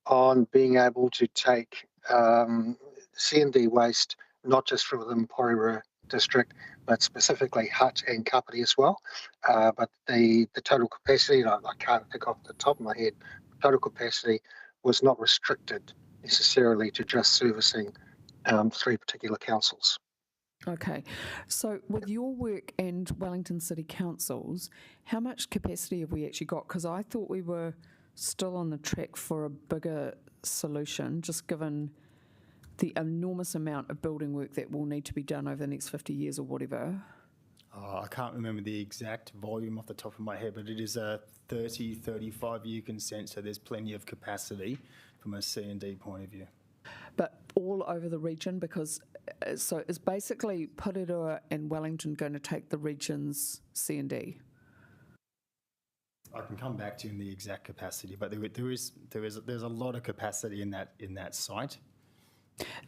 on being able to take C&D waste, not just from the Mporira district, but specifically Hutt and Kapiti as well. But the total capacity, I can't think off the top of my head, total capacity was not restricted necessarily to just servicing 3 particular councils. Okay, so with your work and Wellington City Councils, how much capacity have we actually got? Because I thought we were still on the track for a bigger solution, just given the enormous amount of building work that will need to be done over the next 50 years or whatever. I can't remember the exact volume off the top of my head, but it is a 30, 35-year consent, so there's plenty of capacity from a C&D point of view. But all over the region, because so is basically Porirua and Wellington going to take the region's C&D? I can come back to you in the exact capacity, but there's a lot of capacity in that site.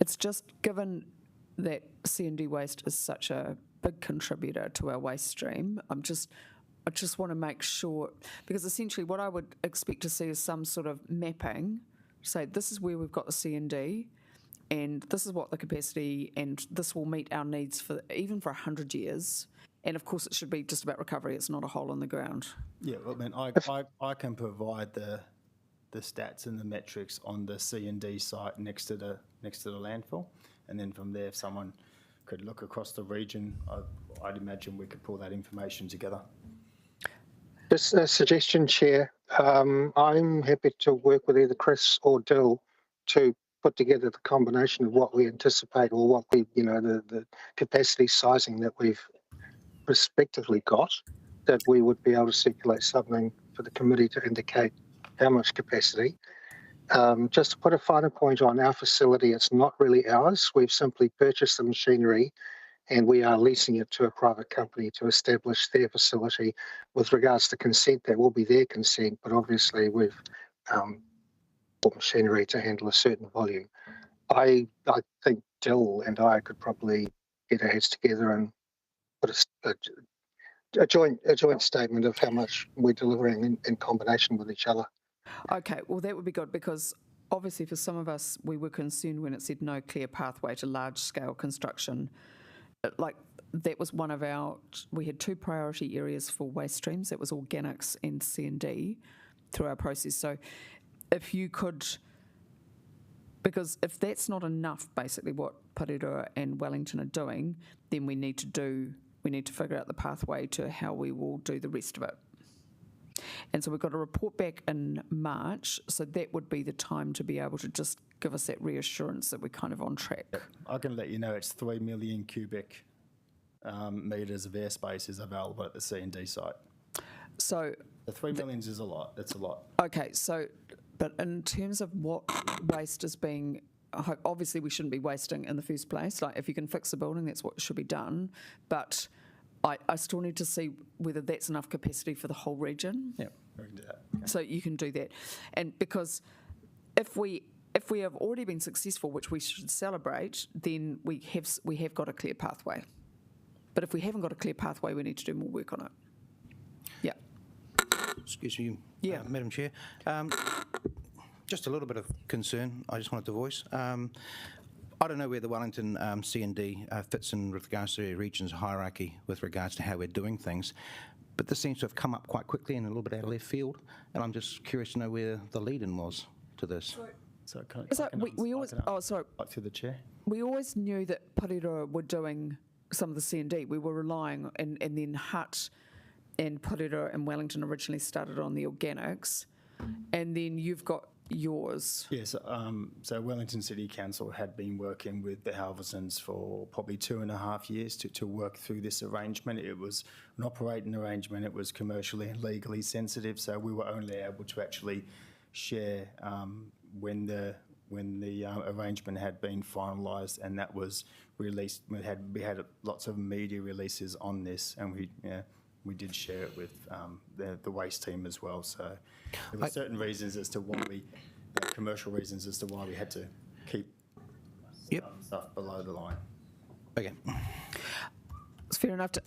It's just given that C&D waste is such a big contributor to our waste stream. I just want to make sure, because essentially what I would expect to see is some sort of mapping. Say this is where we've got the C&D, and this is what the capacity, and this will meet our needs for even for 100 years. And of course, it should be just about recovery. It's not a hole in the ground. Yeah, well, I mean, I can provide the stats and the metrics on the C&D site next to the landfill, and then from there, if someone could look across the region, I'd imagine we could pull that information together. Just a suggestion, Chair. I'm happy to work with either Chris or Dill to put together the combination of what we anticipate or what we, the capacity sizing that we've respectively got, that we would be able to circulate something for the committee to indicate how much capacity. Just to put a finer point on our facility, it's not really ours. We've simply purchased the machinery and we are leasing it to a private company to establish their facility. With regards to consent, that will be their consent, but obviously we've bought machinery to handle a certain volume. I think Dill and I could probably get our heads together and put a joint statement of how much we're delivering in combination with each other. Okay, well that would be good, because obviously for some of us we were concerned when it said no clear pathway to large scale construction. Like that was one of we had two priority areas for waste streams. That was organics and C&D through our process. So if you could, because if that's not enough, basically what Porirua and Wellington are doing, then we need to figure out the pathway to how we will do the rest of it. And so we've got a report back in March, so that would be the time to be able to just give us that reassurance that we're kind of on track. I can let you know it's 3 million cubic metres of airspace is available at the C&D site. So the 3 millions is a lot. That's a lot. Okay, so, but in terms of what waste is being, obviously we shouldn't be wasting in the first place. Like if you can fix the building, that's what should be done. But I still need to see whether that's enough capacity for the whole region. Yeah, we can do that. Okay. So you can do that. And because if we have already been successful, which we should celebrate, then we have got a clear pathway. But if we haven't got a clear pathway, we need to do more work on it. Yeah. Excuse me, yeah. Madam Chair. Just a little bit of concern I just wanted to voice. I don't know where the Wellington C&D fits in with regards to the region's hierarchy with regards to how we're doing things, but this seems to have come up quite quickly and a little bit out of left field, and I'm just curious to know where the lead-in was to this. So we always, through the chair. We always knew that Porirua were doing some of the C&D. We were relying, and then Hutt and Porirua and Wellington originally started on the organics, and then you've got yours. Yes, so Wellington City Council had been working with the Halversons for probably 2.5 years to work through this arrangement. It was an operating arrangement. It was commercially and legally sensitive, so we were only able to actually share when the arrangement had been finalised, and that was released. We had lots of media releases on this, and we did share it with the waste team as well. So there were certain reasons as to why commercial reasons as to why we had to keep stuff below the line. Okay. It's fair enough to...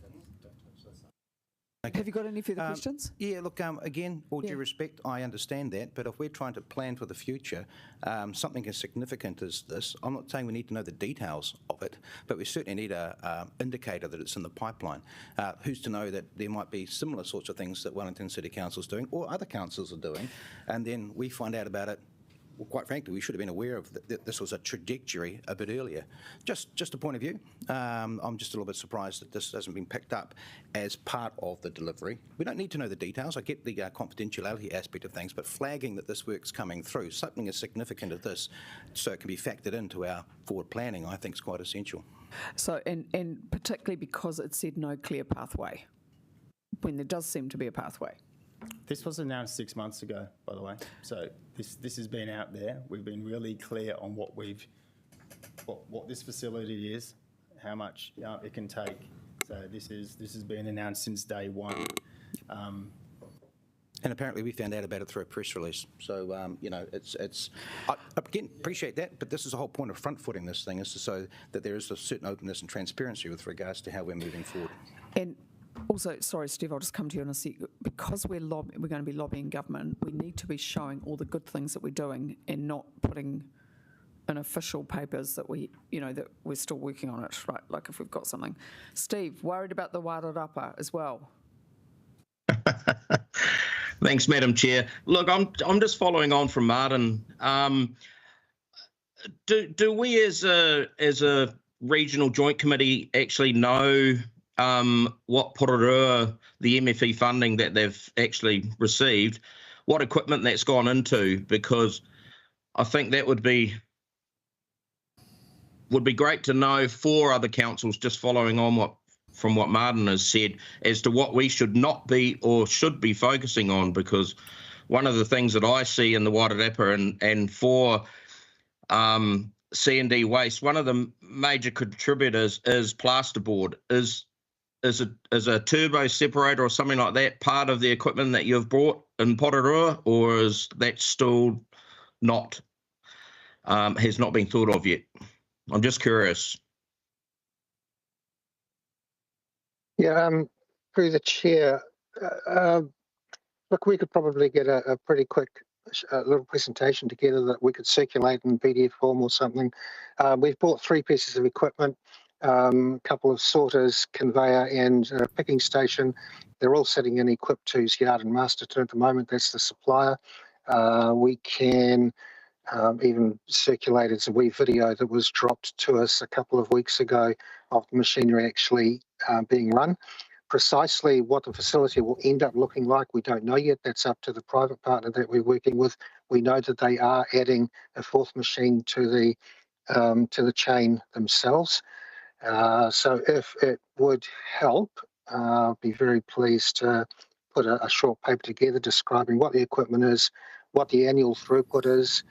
Okay. Have you got any further questions? Yeah, look, again, all due respect, I understand that, but if we're trying to plan for the future, something as significant as this, I'm not saying we need to know the details of it, but we certainly need an indicator that it's in the pipeline. Who's to know that there might be similar sorts of things that Wellington City Council's doing or other councils are doing, and then we find out about it. Well, quite frankly, we should have been aware of that this was a trajectory a bit earlier. Just a point of view. I'm just a little bit surprised that this hasn't been picked up as part of the delivery. We don't need to know the details. I get the confidentiality aspect of things, but flagging that this work's coming through, something as significant as this, so it can be factored into our forward planning, I think is quite essential. So, and particularly because it said no clear pathway, when there does seem to be a pathway. This was announced 6 months ago, by the way. So this has been out there. We've been really clear on what this facility is, how much it can take. So this has been announced since day one. And apparently we found out about it through a press release. So, I again, appreciate that, but this is the whole point of front-footing this thing, is so that there is a certain openness and transparency with regards to how we're moving forward. And also, sorry, Steve, I'll just come to you in a sec. Because we're going to be lobbying government, we need to be showing all the good things that we're doing and not putting in official papers that that we're still working on it, right? Like if we've got something. Steve, worried about the Wairarapa as well? Thanks, Madam Chair. Look, I'm just following on from Martin. Do we as a regional joint committee actually know what Pororua, the MFE funding that they've actually received, what equipment that's gone into? Because I think that would be great to know for other councils, just following on from what Martin has said, as to what we should not be or should be focusing on. Because one of the things that I see in the Wairarapa and for C&D waste, one of the major contributors is plasterboard. Is a turbo separator or something like that part of the equipment that you've brought in Pororua, or is that still not has not been thought of yet? I'm just curious. Yeah, through the chair, look, we could probably get a pretty quick little presentation together that we could circulate in PDF form or something. We've bought 3 pieces of equipment, a couple of sorters, conveyor and a picking station. They're all sitting in Equip 2's yard in Masterton at the moment. That's the supplier. We can even circulated a wee video that was dropped to us a couple of weeks ago of the machinery actually being run. Precisely what the facility will end up looking like, we don't know yet. That's up to the private partner that we're working with. We know that they are adding a 4th machine to the chain themselves. So if it would help, I'd be very pleased to put a short paper together describing what the equipment is, what the annual throughput is.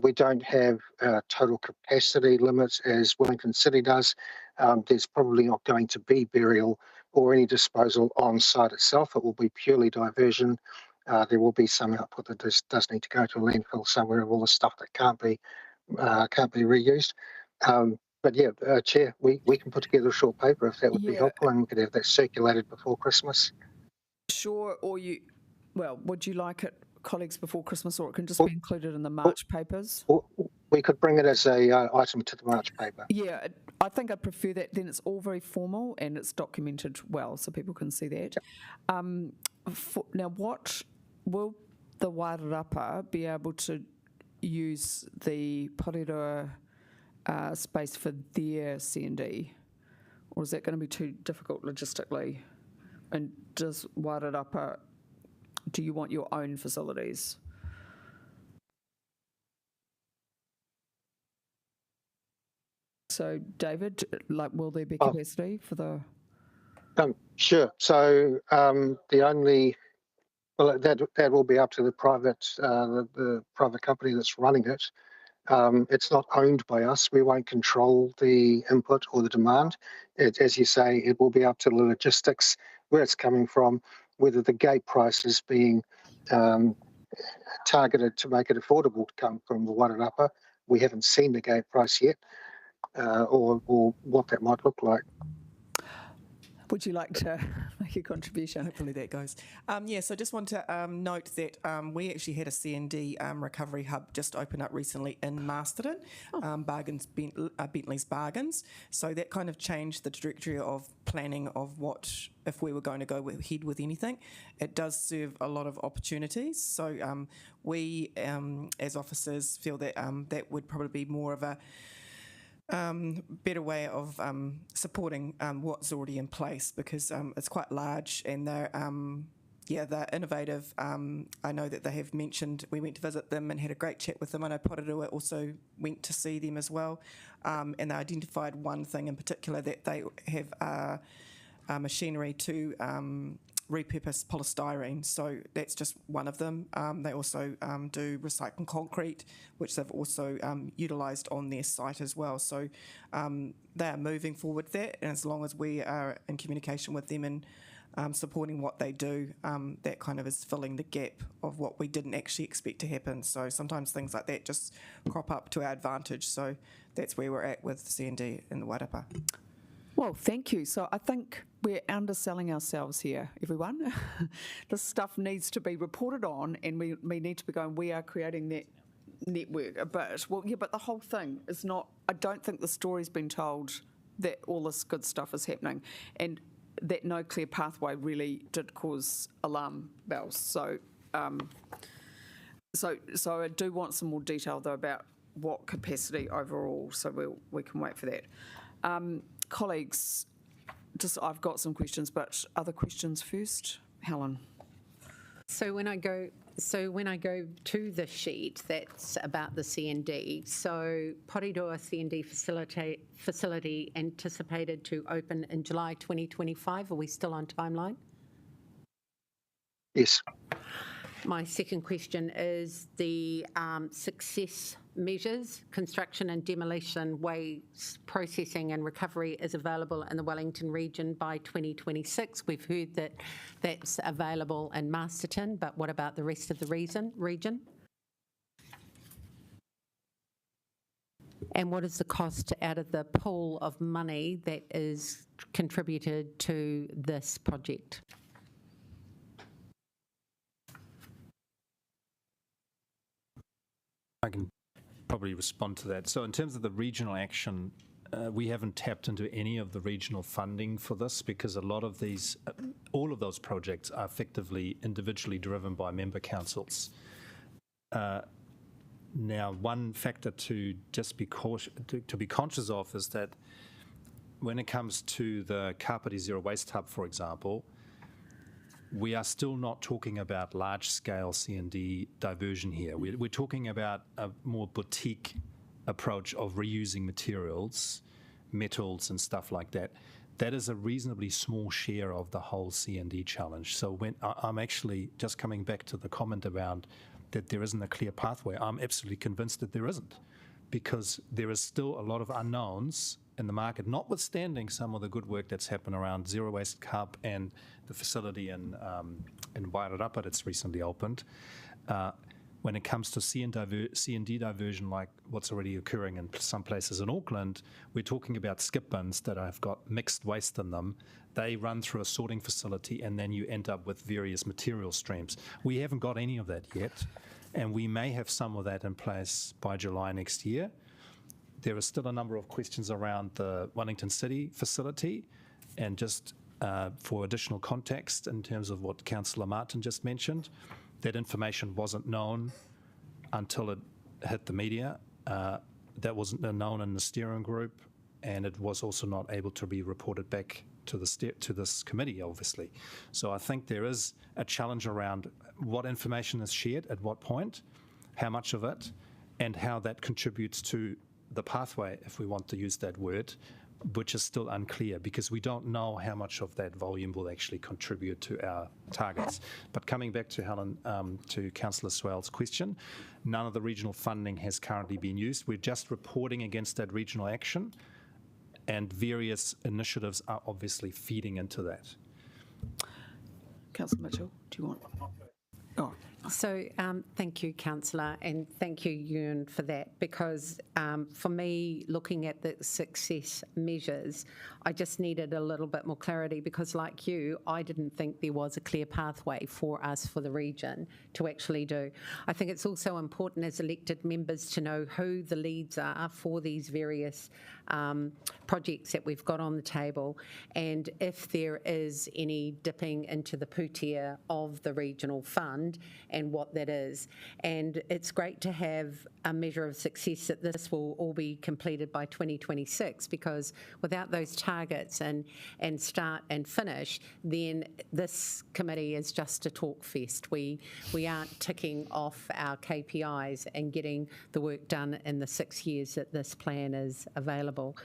We don't have total capacity limits as Wellington City does. There's probably not going to be burial or any disposal on site itself. It will be purely diversion. There will be some output that does need to go to a landfill somewhere of all the stuff that can't be reused. But yeah, Chair, we can put together a short paper if that would be helpful, and we could have that circulated before Christmas. Sure, or would you like it, colleagues, before Christmas, or it can just be included in the March papers? We could bring it as a item to the March paper. Yeah, I think I'd prefer that. Then it's all very formal and it's documented well, so people can see that. Now, what will the Wairarapa be able to use the Pororua space for their C&D, or is that going to be too difficult logistically? And does Wairarapa, do you want your own facilities? So, David, will there be capacity for the? Sure. So that will be up to the private company that's running it. It's not owned by us. We won't control the input or the demand. As you say, it will be up to the logistics, where it's coming from, whether the gate price is being targeted to make it affordable to come from the Wairarapa. We haven't seen the gate price yet, or what that might look like. Would you like to make a contribution? Hopefully that goes. So I just want to note that we actually had a C&D recovery hub just open up recently in Masterton, Bentley's Bargains. So that kind of changed the trajectory of planning of what, if we were going to go ahead with anything. It does serve a lot of opportunities. So we, as officers, feel that that would probably be more of a better way of supporting what's already in place, because it's quite large, and yeah, they're innovative. I know that they have mentioned, we went to visit them and had a great chat with them. I know Porirua also went to see them as well, and they identified one thing in particular, that they have machinery to repurpose polystyrene, so that's just one of them. They also do recycling concrete, which they've also utilised on their site as well. So they are moving forward with that, and as long as we are in communication with them and supporting what they do, that kind of is filling the gap of what we didn't actually expect to happen. So sometimes things like that just crop up to our advantage. So that's where we're at with C&D in the Wairapa. Well, thank you. So I think we're underselling ourselves here, everyone. This stuff needs to be reported on, and we need to be going, we are creating that network. But, well, yeah, but the whole thing is not, I don't think the story's been told that all this good stuff is happening. And that no clear pathway really did cause alarm bells. So, so I do want some more detail, though, about what capacity overall, so we can wait for that. Colleagues, I've got some questions, but other questions first? Helen. So when I go to the sheet that's about the C&D, so Porirua C&D facility anticipated to open in July 2025. Are we still on timeline? Yes. My second question is the success measures, construction and demolition, waste processing and recovery is available in the Wellington region by 2026. We've heard that that's available in Masterton, but what about the rest of the region? And what is the cost out of the pool of money that is contributed to this project? I can probably respond to that. So in terms of the regional action, we haven't tapped into any of the regional funding for this because a lot of these, all of those projects are effectively individually driven by member councils. Now, one factor to just be to be conscious of is that when it comes to the Kapiti Zero Waste Hub, for example, we are still not talking about large-scale C&D diversion here. We're talking about a more boutique approach of reusing materials, metals and stuff like that. That is a reasonably small share of the whole C&D challenge. So when I'm actually just coming back to the comment around that there isn't a clear pathway, I'm absolutely convinced that there isn't, because there is still a lot of unknowns in the market, notwithstanding some of the good work that's happened around Zero Waste Hub and the facility in Wairarapa that's recently opened. When it comes to C&D diversion, like what's already occurring in some places in Auckland, we're talking about skip bins that have got mixed waste in them. They run through a sorting facility, and then you end up with various material streams. We haven't got any of that yet, and we may have some of that in place by July next year. There are still a number of questions around the Wellington City facility, and just for additional context in terms of what Councillor Martin just mentioned, that information wasn't known until it hit the media. That wasn't known in the steering group, and it was also not able to be reported back to this committee, obviously. So I think there is a challenge around what information is shared at what point, how much of it, and how that contributes to the pathway, if we want to use that word, which is still unclear because we don't know how much of that volume will actually contribute to our targets. But coming back to Helen, to Councillor Swell's question, none of the regional funding has currently been used. We're just reporting against that regional action, and various initiatives are obviously feeding into that. Councillor Mitchell, do you want? Oh. So thank you, Councillor, and thank you, Ewan, for that, because for me, looking at the success measures, I just needed a little bit more clarity because, like you, I didn't think there was a clear pathway for us, for the region, to actually do. I think it's also important as elected members to know who the leads are for these various projects that we've got on the table, and if there is any dipping into the pūtea of the regional fund, and what that is. And it's great to have a measure of success that this will all be completed by 2026, because without those targets and start and finish, then this committee is just a talk fest. We aren't ticking off our KPIs and getting the work done in the 6 years that this plan is available.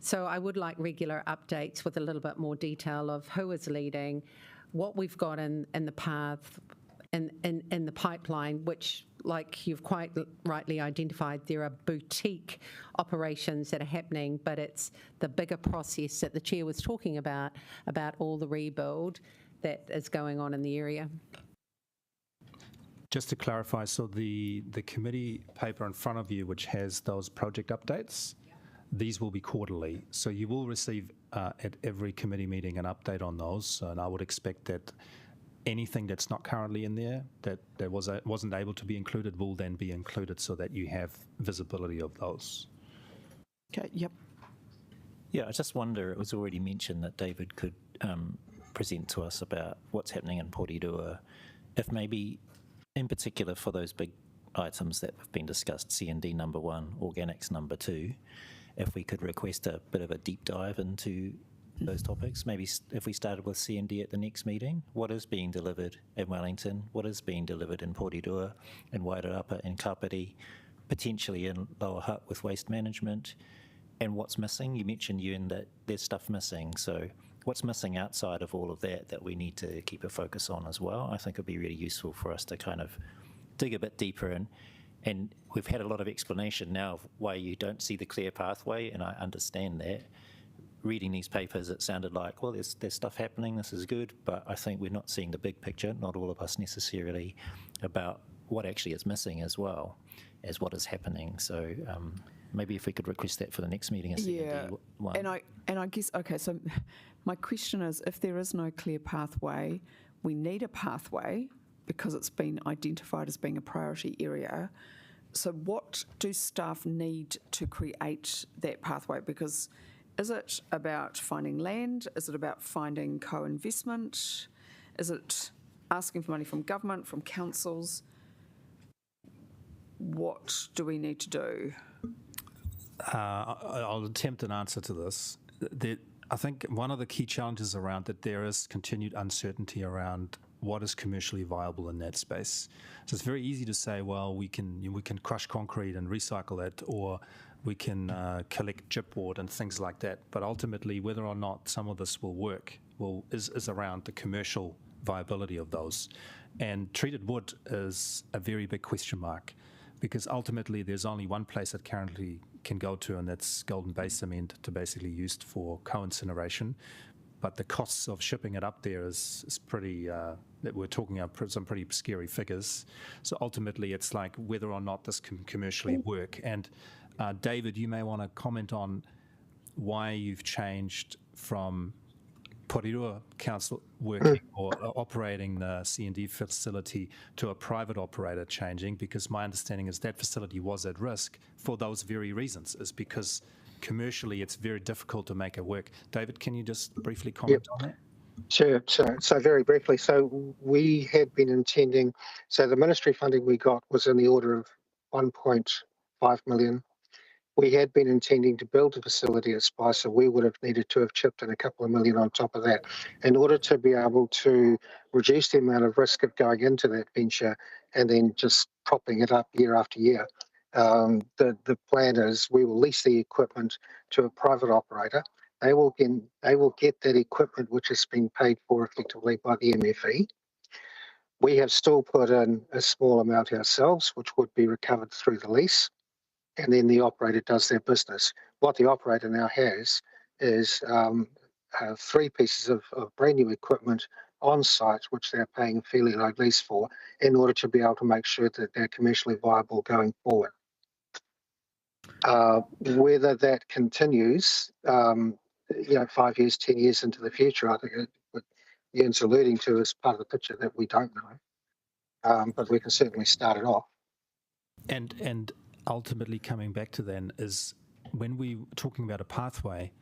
So I would like regular updates with a little bit more detail of who is leading, what we've got in the path, in the pipeline, which, like you've quite rightly identified, there are boutique operations that are happening, but it's the bigger process that the Chair was talking about all the rebuild that is going on in the area. Just to clarify, so the committee paper in front of you, which has those project updates, these will be quarterly. So you will receive at every committee meeting an update on those. And I would expect that anything that's not currently in there that wasn't able to be included will then be included, so that you have visibility of those. Okay, yep. Yeah, I just wonder, it was already mentioned that David could present to us about what's happening in Porirua, if maybe in particular for those big items that have been discussed, C&D number 1, organics number 2, if we could request a bit of a deep dive into those topics. Maybe if we started with C&D at the next meeting, what is being delivered in Wellington, what is being delivered in Porirua, in Wairarapa, in Kapiti, potentially in Lower Hutt with waste management, and what's missing. You mentioned, Ewan, that there's stuff missing, so what's missing outside of all of that we need to keep a focus on as well. I think it'd be really useful for us to kind of dig a bit deeper in. And we've had a lot of explanation now of why you don't see the clear pathway, and I understand that. Reading these papers, it sounded like, well, there's stuff happening, this is good, but I think we're not seeing the big picture, not all of us necessarily, about what actually is missing as well as what is happening. So maybe if we could request that for the next meeting. Yeah, one. and I guess, okay, so my question is, if there is no clear pathway, we need a pathway because it's been identified as being a priority area. So what do staff need to create that pathway? Because is it about finding land? Is it about finding co-investment? Is it asking for money from government, from councils? What do we need to do? I'll attempt an answer to this. I think one of the key challenges around that, there is continued uncertainty around what is commercially viable in that space. So it's very easy to say, well, we can crush concrete and recycle it, or we can collect chipboard and things like that. But ultimately, whether or not some of this will work is around the commercial viability of those. And treated wood is a very big question mark, because ultimately there's only one place it currently can go to, and that's Golden Bay cement, to basically used for co-incineration. But the costs of shipping it up there is pretty, we're talking about some pretty scary figures. So ultimately it's like whether or not this can commercially work. And David, you may want to comment on why you've changed from Porirua Council working or operating the C&D facility to a private operator changing, because my understanding is that facility was at risk for those very reasons, is because commercially it's very difficult to make it work. David, can you just briefly comment on that? Sure. So very briefly, so we had been intending, so the ministry funding we got was in the order of 1.5 million. We had been intending to build a facility at Spice, so we would have needed to have chipped in a couple of million on top of that in order to be able to reduce the amount of risk of going into that venture and then just propping it up year after year. The plan is we will lease the equipment to a private operator. They will get that equipment, which has been paid for effectively by the MFE. We have still put in a small amount ourselves, which would be recovered through the lease, and then the operator does their business. What the operator now has is 3 pieces of brand new equipment on site, which they're paying a fairly low lease for, in order to be able to make sure that they're commercially viable going forward. Whether that continues, 5 years, 10 years into the future, I think what Ian's alluding to is part of the picture that we don't know, but we can certainly start it off. And ultimately coming back to then is, when we're talking about a pathway,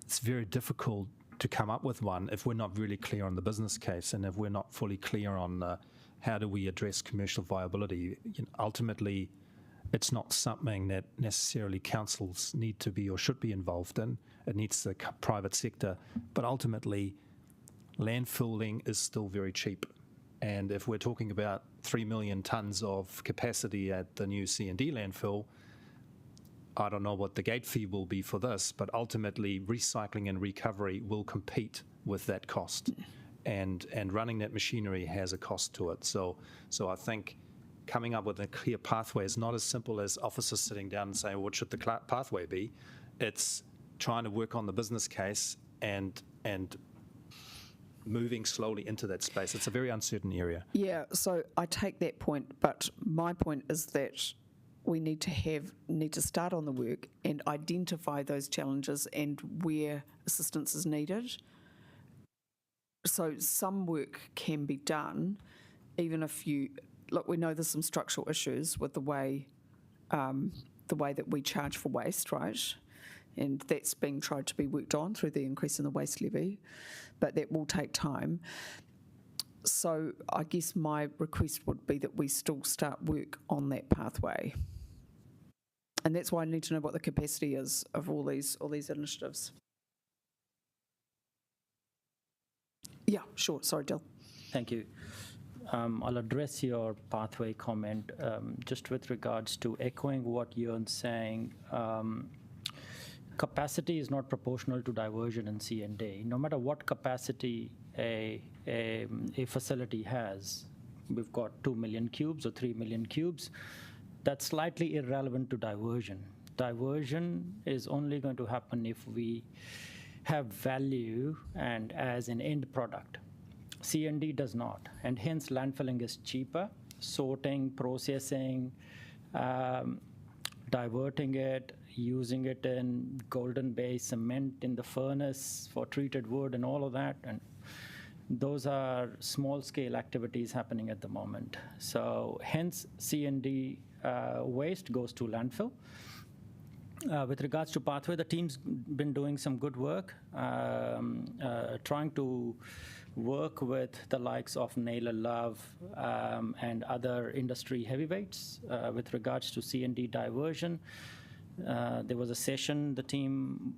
it's very difficult to come up with one if we're not really clear on the business case, and if we're not fully clear on how do we address commercial viability? Ultimately, it's not something that necessarily councils need to be or should be involved in. It needs the private sector. But ultimately, landfilling is still very cheap. And if we're talking about 3 million tonnes of capacity at the new C&D landfill, I don't know what the gate fee will be for this, but ultimately recycling and recovery will compete with that cost. And running that machinery has a cost to it. So I think coming up with a clear pathway is not as simple as officers sitting down and saying, what should the pathway be? It's trying to work on the business case and moving slowly into that space. It's a very uncertain area. Yeah, so I take that point, but my point is that we need to start on the work and identify those challenges and where assistance is needed. So some work can be done, even if we know there's some structural issues with the way that we charge for waste, right? And that's being tried to be worked on through the increase in the waste levy, but that will take time. So I guess my request would be that we still start work on that pathway. And that's why I need to know what the capacity is of all these initiatives. Yeah, sure. Sorry, Dill. Thank you. I'll address your pathway comment just with regards to echoing what you're saying. Capacity is not proportional to diversion in C&D. No matter what capacity a facility has, we've got 2 million cubes or 3 million cubes, that's slightly irrelevant to diversion. Diversion is only going to happen if we have value and as an end product. C&D does not, and hence landfilling is cheaper. Sorting, processing, diverting it, using it in Golden Bay cement in the furnace for treated wood and all of that, and those are small-scale activities happening at the moment. So hence C&D waste goes to landfill. With regards to pathway, the team's been doing some good work, trying to work with the likes of Naylor Love and other industry heavyweights with regards to C&D diversion. There was a session the team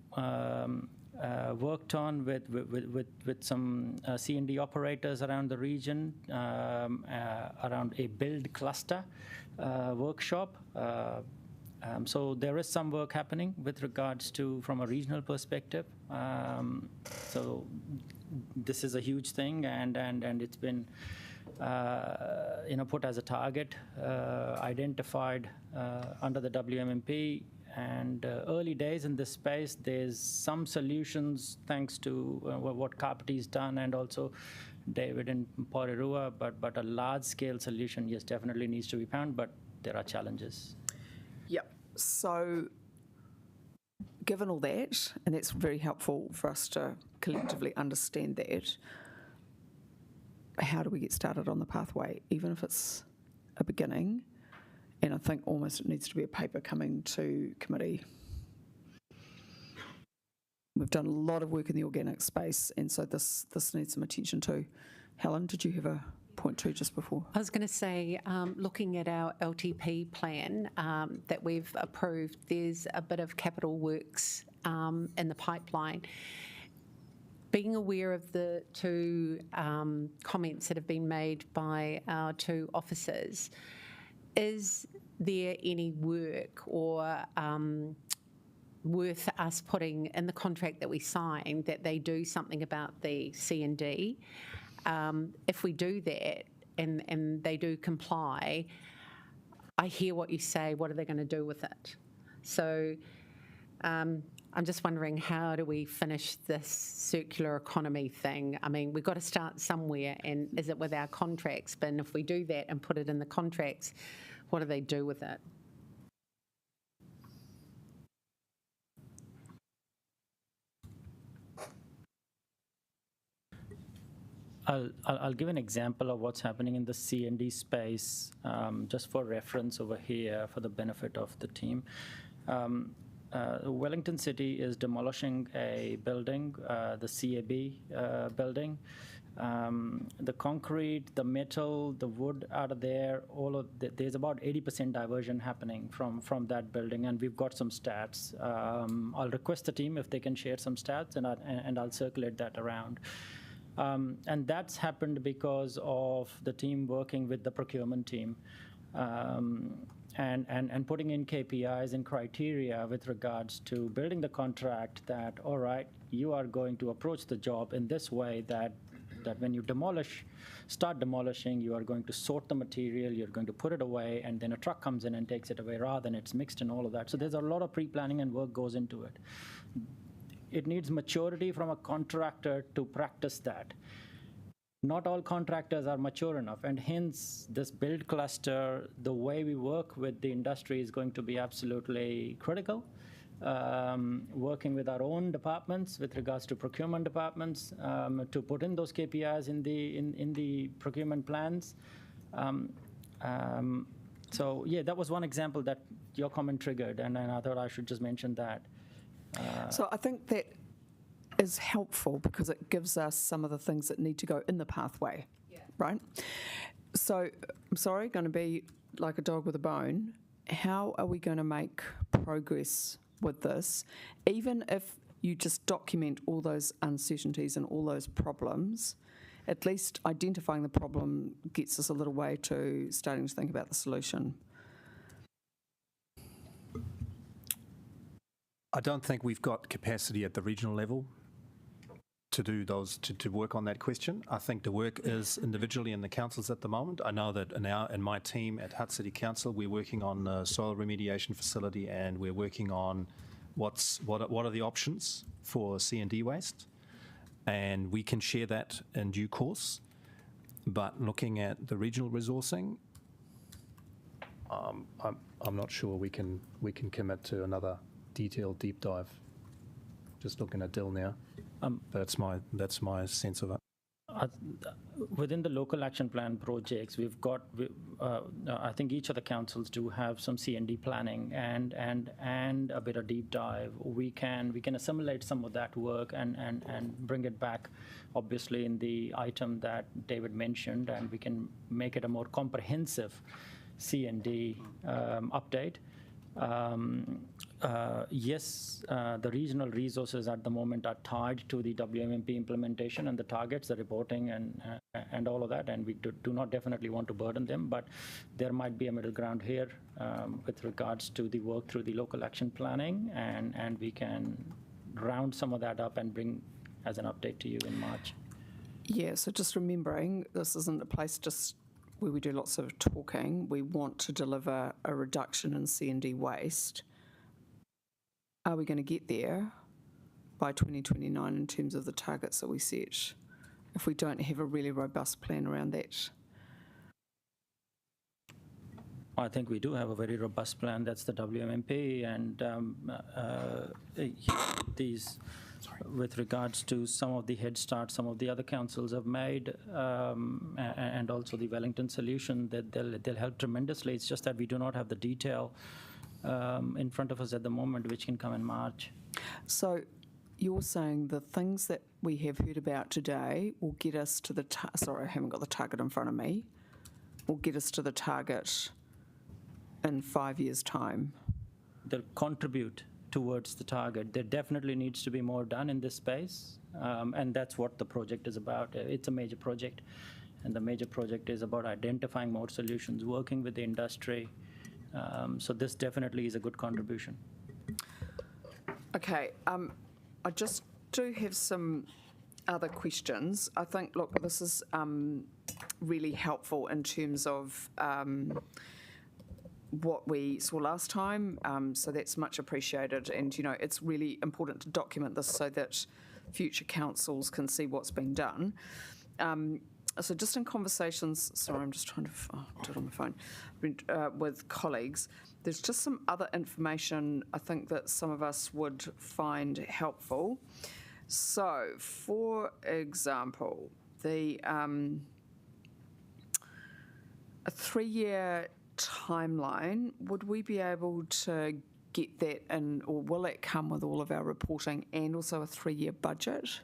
worked on with some C&D operators around the region around a build cluster workshop. So there is some work happening with regards to from a regional perspective. So this is a huge thing, and it's been put as a target, identified under the WMMP. And early days in this space, there's some solutions thanks to what Kapiti's done and also David in Porirua, but a large-scale solution, yes, definitely needs to be found, but there are challenges. Yep. So given all that, and it's very helpful for us to collectively understand that, how do we get started on the pathway, even if it's a beginning? And I think almost it needs to be a paper coming to committee. We've done a lot of work in the organic space, and so this needs some attention too. Helen, did you have a point too just before? I was going to say, looking at our LTP plan that we've approved, there's a bit of capital works in the pipeline. Being aware of the two comments that have been made by our two officers, is there any work or worth us putting in the contract that we sign that they do something about the C&D? If we do that and they do comply, I hear what you say, what are they going to do with it? So I'm just wondering, how do we finish this circular economy thing? I mean, we've got to start somewhere, and is it with our contracts? But if we do that and put it in the contracts, what do they do with it? I'll give an example of what's happening in the C&D space, just for reference over here for the benefit of the team. Wellington City is demolishing a building, the CAB building, The concrete, the metal, the wood out of there, there's about 80% diversion happening from that building, and we've got some stats. I'll request the team if they can share some stats, and I'll circulate that around. And that's happened because of the team working with the procurement team. And putting in KPIs and criteria with regards to building the contract that, all right, you are going to approach the job in this way, that when you start demolishing, you are going to sort the material, you're going to put it away, and then a truck comes in and takes it away rather than it's mixed and all of that. So there's a lot of pre-planning and work goes into it. It needs maturity from a contractor to practice that. Not all contractors are mature enough, and hence this build cluster, the way we work with the industry is going to be absolutely critical. Working with our own departments with regards to procurement departments to put in those KPIs in the procurement plans. So yeah, that was one example that your comment triggered, and I thought I should just mention that. So I think that is helpful because it gives us some of the things that need to go in the pathway, right? So, I'm sorry, going to be like a dog with a bone. How are we going to make progress with this, even if you just document all those uncertainties and all those problems? At least identifying the problem gets us a little way to starting to think about the solution. I don't think we've got capacity at the regional level to do those, to work on that question. I think the work is individually in the councils at the moment. I know that in my team at Hutt City Council, we're working on a soil remediation facility, and we're working on what are the options for C&D waste, and we can share that in due course. But looking at the regional resourcing, I'm not sure we can commit to another detailed deep dive. Just looking at Dill now. That's my sense of it. Within the local action plan projects, we've got, I think each of the councils do have some C&D planning and a bit of deep dive. We can assimilate some of that work and bring it back, obviously, in the item that David mentioned, and we can make it a more comprehensive C&D update. Yes, the regional resources at the moment are tied to the WMMP implementation and the targets, the reporting, and all of that, and we do not definitely want to burden them, but there might be a middle ground here with regards to the work through the local action planning, and we can round some of that up and bring as an update to you in March. Yeah, so just remembering, this isn't a place just where we do lots of talking. We want to deliver a reduction in C&D waste. Are we going to get there by 2029 in terms of the targets that we set if we don't have a really robust plan around that? I think we do have a very robust plan. That's the WMMP, and these, with regards to some of the head start some of the other councils have made, and also the Wellington solution, that they'll help tremendously. It's just that we do not have the detail in front of us at the moment, which can come in March. So you're saying the things that we have heard about today will get us to the, sorry, I haven't got the target in front of me, will get us to the target in 5 years' time? They'll contribute towards the target. There definitely needs to be more done in this space, and that's what the project is about. It's a major project, and the major project is about identifying more solutions, working with the industry. So this definitely is a good contribution. Okay, I just do have some other questions. I think, look, this is really helpful in terms of what we saw last time, so that's much appreciated, and you know it's really important to document this so that future councils can see what's been done. So just in conversations, sorry, I'm just trying to do it on my phone, with colleagues, there's just some other information I think that some of us would find helpful. So, for example, a 3-year timeline, would we be able to get that in, or will it come with all of our reporting and also a 3-year budget?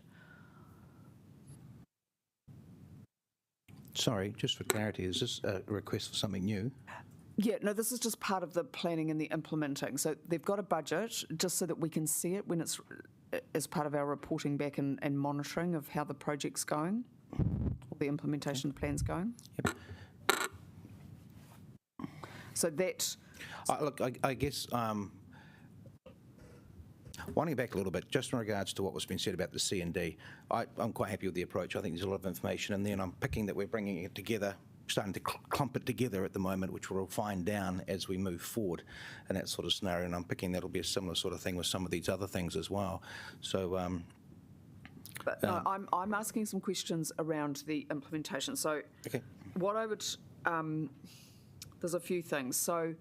Sorry, just for clarity, is this a request for something new? Yeah, no, this is just part of the planning and the implementing. So they've got a budget just so that we can see it when it's as part of our reporting back and monitoring of how the project's going, or the implementation plan's going. Yep. So that... Look, I guess, winding back a little bit, just in regards to what was being said about the C&D, I'm quite happy with the approach. I think there's a lot of information in there, and I'm picking that we're bringing it together, starting to clump it together at the moment, which we'll refine down as we move forward in that sort of scenario. And I'm picking that'll be a similar sort of thing with some of these other things as well. So, but no, I'm asking some questions around the implementation. So, okay. What I would, there's a few things. So,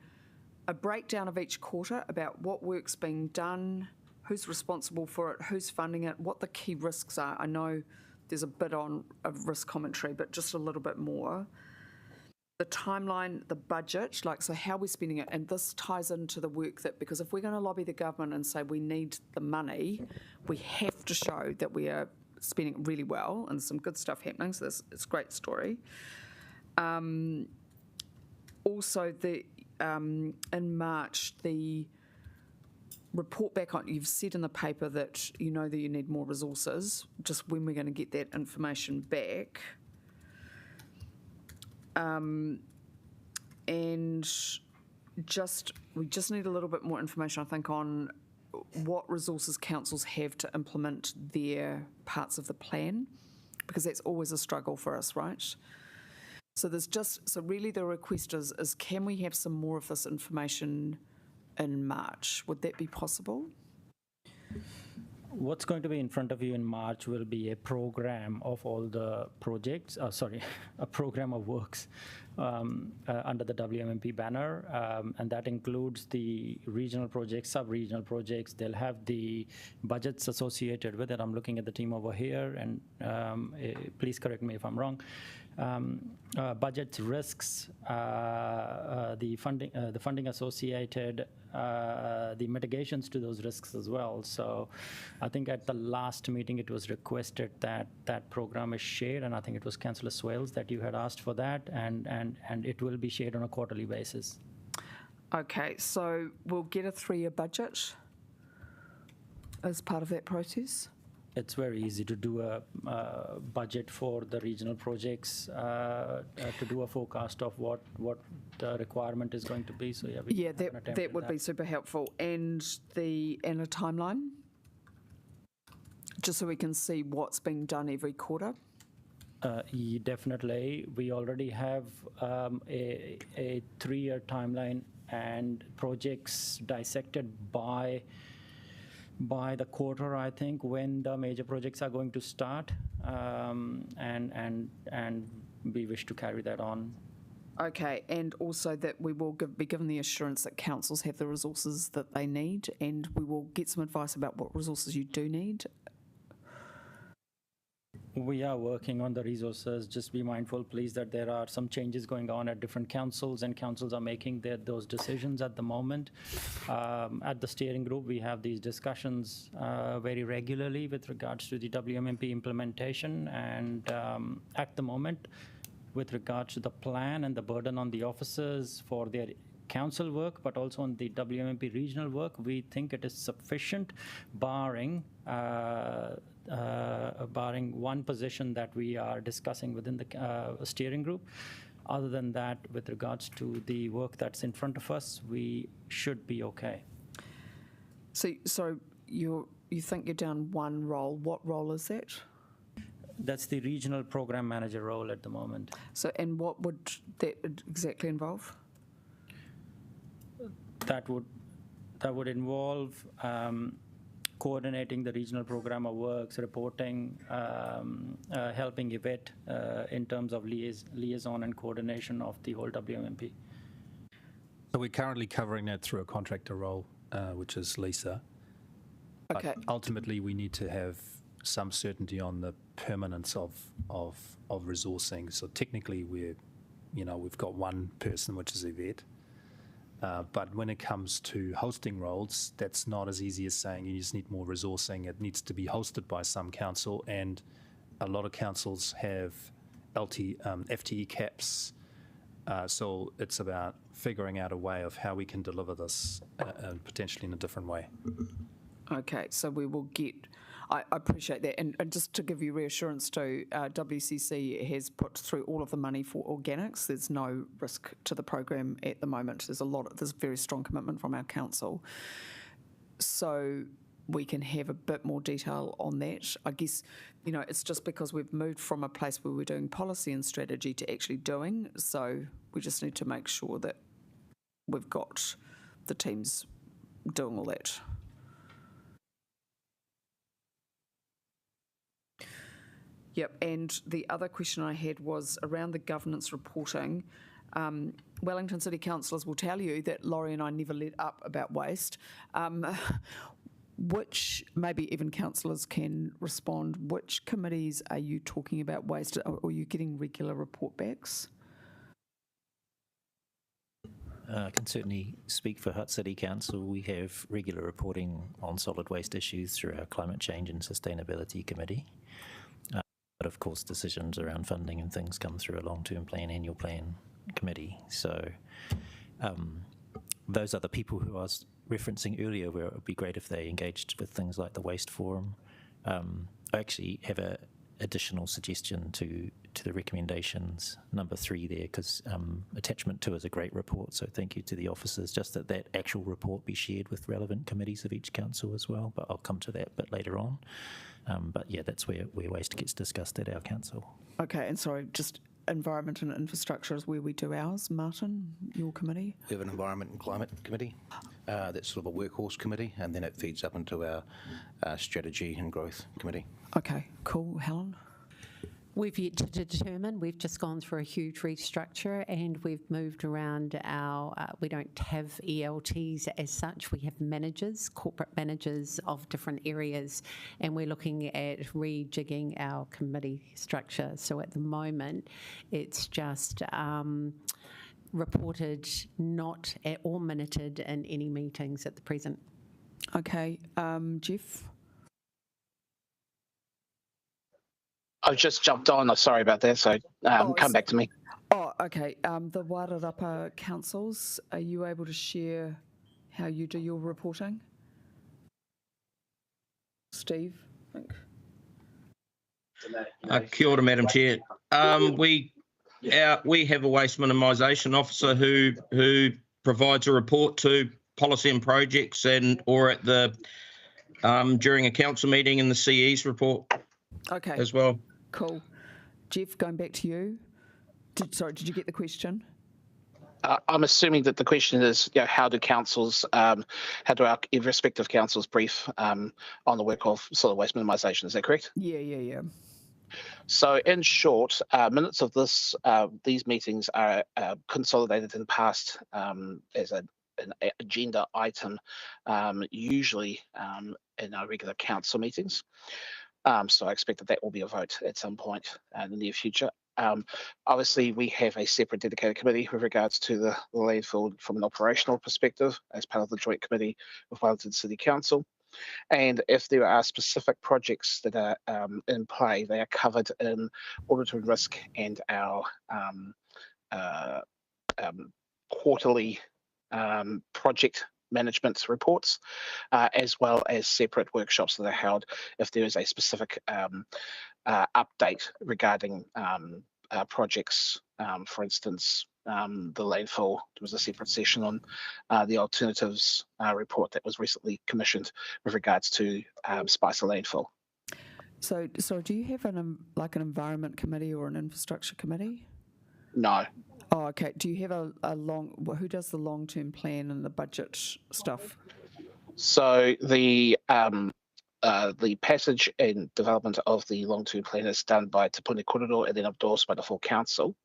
a breakdown of each quarter about what work's being done, who's responsible for it, who's funding it, what the key risks are. I know there's a bit on of risk commentary, but just a little bit more. The timeline, the budget, like, so how we're spending it, and this ties into the work that, because if we're going to lobby the government and say we need the money, we have to show that we are spending it really well and some good stuff happening, so it's a great story. Also, in March, the report back on, you've said in the paper that you know that you need more resources, just when we're going to get that information back. And we just need a little bit more information, I think, on what resources councils have to implement their parts of the plan, because that's always a struggle for us, right? So so really the request is can we have some more of this information in March? Would that be possible? What's going to be in front of you in March will be a program of all the projects, a program of works under the WMMP banner, and that includes the regional projects, sub-regional projects. They'll have the budgets associated with it. I'm looking at the team over here, and please correct me if I'm wrong. Budgets, risks, the funding associated, the mitigations to those risks as well. So I think at the last meeting it was requested that that program is shared, and I think it was Councillor Swales that you had asked for that, and it will be shared on a quarterly basis. Okay, so we'll get a 3-year budget as part of that process? It's very easy to do a budget for the regional projects, to do a forecast of what the requirement is going to be. So yeah, that would be super helpful. And a timeline, just so we can see what's being done every quarter. Definitely, we already have a 3-year timeline and projects dissected by the quarter, I think, when the major projects are going to start, and we wish to carry that on. Okay, and also that we will be given the assurance that councils have the resources that they need, and we will get some advice about what resources you do need. We are working on the resources. Just be mindful, please, that there are some changes going on at different councils, and councils are making those decisions at the moment. At the steering group, we have these discussions very regularly with regards to the WMMP implementation, and at the moment, with regards to the plan and the burden on the officers for their council work, but also on the WMMP regional work, we think it is sufficient, barring one position that we are discussing within the steering group. Other than that, with regards to the work that's in front of us, we should be okay. So you think you're down one role. What role is that? That's the regional program manager role at the moment. So, and what would that exactly involve? That would involve coordinating the regional program of works, reporting, helping Yvette in terms of liaison and coordination of the whole WMMP. So we're currently covering that through a contractor role, which is Lisa. Okay. But ultimately, we need to have some certainty on the permanence of resourcing. So technically, we've got one person, which is Yvette. But when it comes to hosting roles, that's not as easy as saying you just need more resourcing. It needs to be hosted by some council, and a lot of councils have FTE caps. So it's about figuring out a way of how we can deliver this potentially in a different way. Okay, so we will get, I appreciate that. And just to give you reassurance too, WCC has put through all of the money for organics. There's no risk to the program at the moment. There's very strong commitment from our council. So we can have a bit more detail on that. I guess, it's just because we've moved from a place where we're doing policy and strategy to actually doing. So we just need to make sure that we've got the teams doing all that. Yep, and the other question I had was around the governance reporting. Wellington City councillors will tell you that Laurie and I never let up about waste. Which, maybe even councillors can respond, which committees are you talking about waste? Are you getting regular report backs? I can certainly speak for Hutt City Council. We have regular reporting on solid waste issues through our Climate Change and Sustainability Committee. But of course, decisions around funding and things come through a long-term plan, annual plan committee. So those are the people who I was referencing earlier, where it would be great if they engaged with things like the Waste Forum. I actually have an additional suggestion to the recommendations, number 3 there, because attachment 2 is a great report, so thank you to the officers, just that actual report be shared with relevant committees of each council as well, but I'll come to that a bit later on. But yeah, that's where waste gets discussed at our council. Okay, and sorry, just environment and infrastructure is where we do ours. Martin, your committee? We have an environment and climate committee. That's sort of a workhorse committee, and then it feeds up into our strategy and growth committee. Okay, cool. Helen? We've yet to determine. We've just gone through a huge restructure and we've moved around we don't have ELTs as such. We have managers, corporate managers of different areas, and we're looking at rejigging our committee structure. So at the moment, it's just reported, not or minuted in any meetings at the present. Okay, Jeff? I've just jumped on. Sorry about that. So come back to me. Oh, okay. The Wairarapa councils, are you able to share how you do your reporting? Steve, I think. Kia ora, Madam Chair. We have a waste minimisation officer who provides a report to policy and projects or at the during a council meeting in the CE's report. Okay. As well. Cool. Jeff, going back to you. Did you get the question? I'm assuming that the question is, how do councils, how do our respective councils brief on the work of solid waste minimisation? Is that correct? Yeah. So, in short, minutes of these meetings are consolidated and passed as an agenda item, usually in our regular council meetings. So I expect that will be a vote at some point in the near future. Obviously, we have a separate dedicated committee with regards to the landfill from an operational perspective as part of the joint committee with Wellington City Council. And if there are specific projects that are in play, they are covered in audit and risk and our quarterly project management reports, as well as separate workshops that are held if there is a specific update regarding projects. For instance, the landfill, there was a separate session on the alternatives report that was recently commissioned with regards to Spicer landfill. So do you have an environment committee or an infrastructure committee? No. Oh, okay. Do you have who does the long-term plan and the budget stuff? So the passage and development of the long-term plan is done by Te Puni Korero and then endorsed by the full council,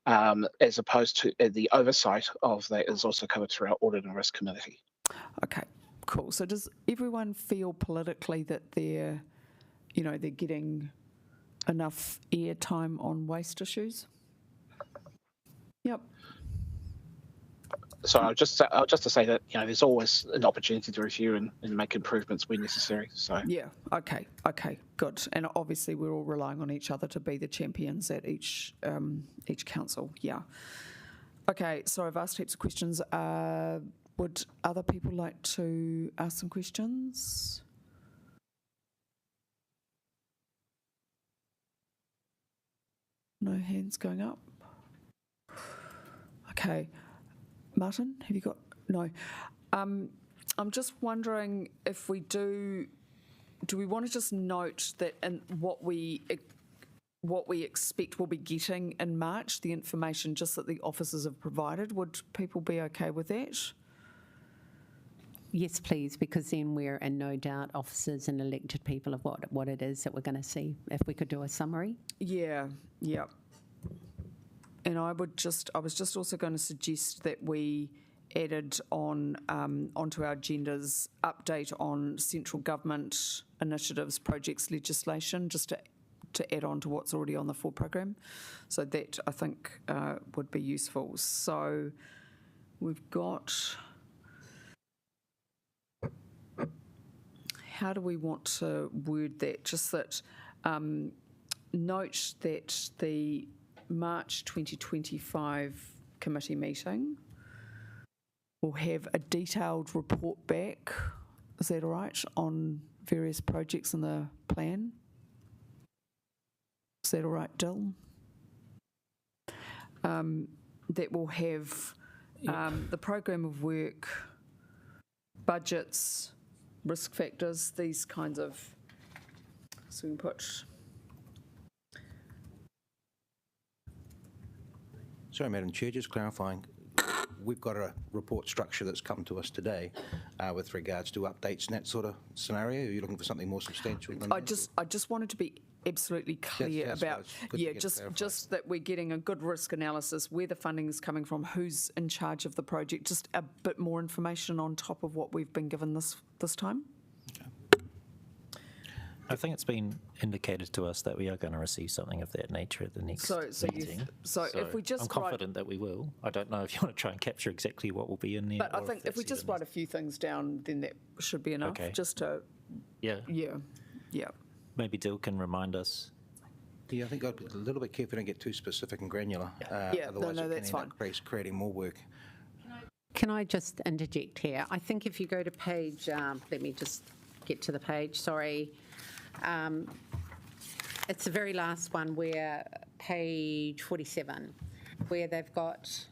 as opposed to the oversight of that is also covered through our audit and risk committee. Okay, cool. So does everyone feel politically that they're getting enough airtime on waste issues? Yep. So I'll just to say that there's always an opportunity to review and make improvements when necessary. So Yeah, okay, good. And obviously we're all relying on each other to be the champions at each council, yeah. Okay, so I've asked heaps of questions. Would other people like to ask some questions? No hands going up. Okay. Martin, have you got... No. I'm just wondering if we do we want to just note that in what we expect we'll be getting in March, the information just that the officers have provided, would people be okay with that? Yes, please, because then we're in no doubt officers and elected people of what it is that we're going to see. If we could do a summary. Yeah. And I was just also going to suggest that we added onto our agendas update on central government initiatives, projects, legislation, just to add on to what's already on the full program. So that I think would be useful. So we've got. How do we want to word that? Just that note that the March 2025 committee meeting will have a detailed report back, is that all right, on various projects in the plan? Is that all right, Dill? That will have the program of work, budgets, risk factors, these kinds of, so we can put... Sorry, Madam Chair, just clarifying. We've got a report structure that's come to us today with regards to updates and that sort of scenario. Are you looking for something more substantial than that? I just wanted to be absolutely clear about, just that we're getting a good risk analysis, where the funding is coming from, who's in charge of the project, just a bit more information on top of what we've been given this time. I think it's been indicated to us that we are going to receive something of that nature at the next meeting. So if we just I'm confident that we will. I don't know if you want to try and capture exactly what will be in there. But I think if we just write a few things down, then that should be enough. Okay. Just to... Yeah. Maybe Dill can remind us. Yeah, I think I'd be a little bit careful and get too specific and granular. Otherwise it that's can end up creating more work. Can I just interject here? I think if you go to page, let me just get to the page, sorry. It's the very last one, where page 47, where they've got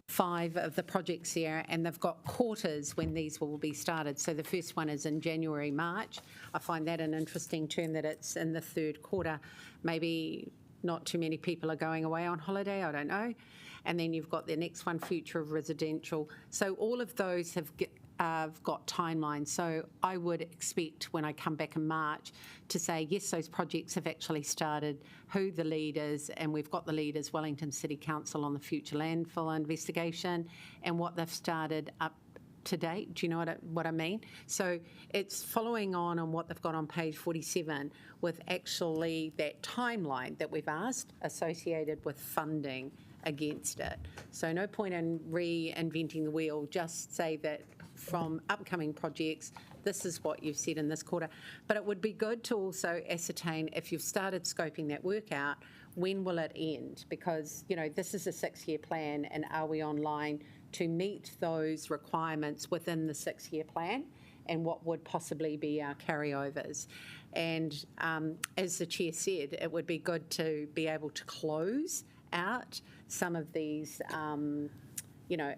5 of the projects here, and they've got quarters when these will be started. So the first one is in January, March. I find that an interesting term, that it's in the third quarter. Maybe not too many people are going away on holiday, I don't know. And then you've got the next one, future of residential. So all of those have got timelines. So I would expect when I come back in March to say, yes, those projects have actually started, who the lead is, and we've got the lead as Wellington City Council on the future landfill investigation and what they've started up to date. Do you know what I mean? So it's following on what they've got on page 47 with actually that timeline that we've asked associated with funding against it. So no point in reinventing the wheel, just say that from upcoming projects, this is what you've said in this quarter. But it would be good to also ascertain, if you've started scoping that work out, when will it end? Because, this is a 6-year plan, and are we online to meet those requirements within the 6-year plan? And what would possibly be our carryovers? And as the Chair said, it would be good to be able to close out some of these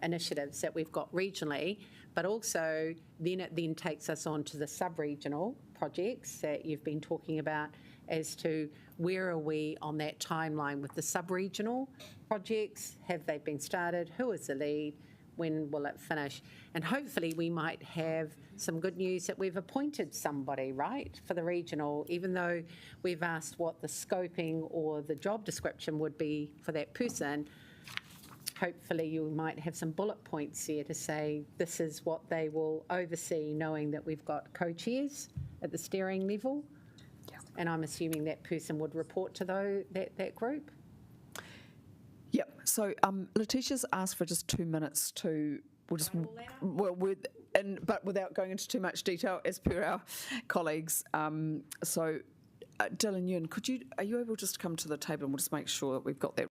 initiatives that we've got regionally, but also then it then takes us on to the sub-regional projects that you've been talking about, as to where are we on that timeline with the sub-regional projects? Have they been started? Who is the lead? When will it finish? And hopefully we might have some good news that we've appointed somebody, right, for the regional, even though we've asked what the scoping or the job description would be for that person. Hopefully you might have some bullet points here to say this is what they will oversee, knowing that we've got co-chairs at the steering level. Yeah. And I'm assuming that person would report to that group. Yep. So Letitia's asked for just 2 minutes to. We'll just but without going into too much detail, as per our colleagues. So, Dylan Yun, are you able just to come to the table and we'll just make sure that we've got that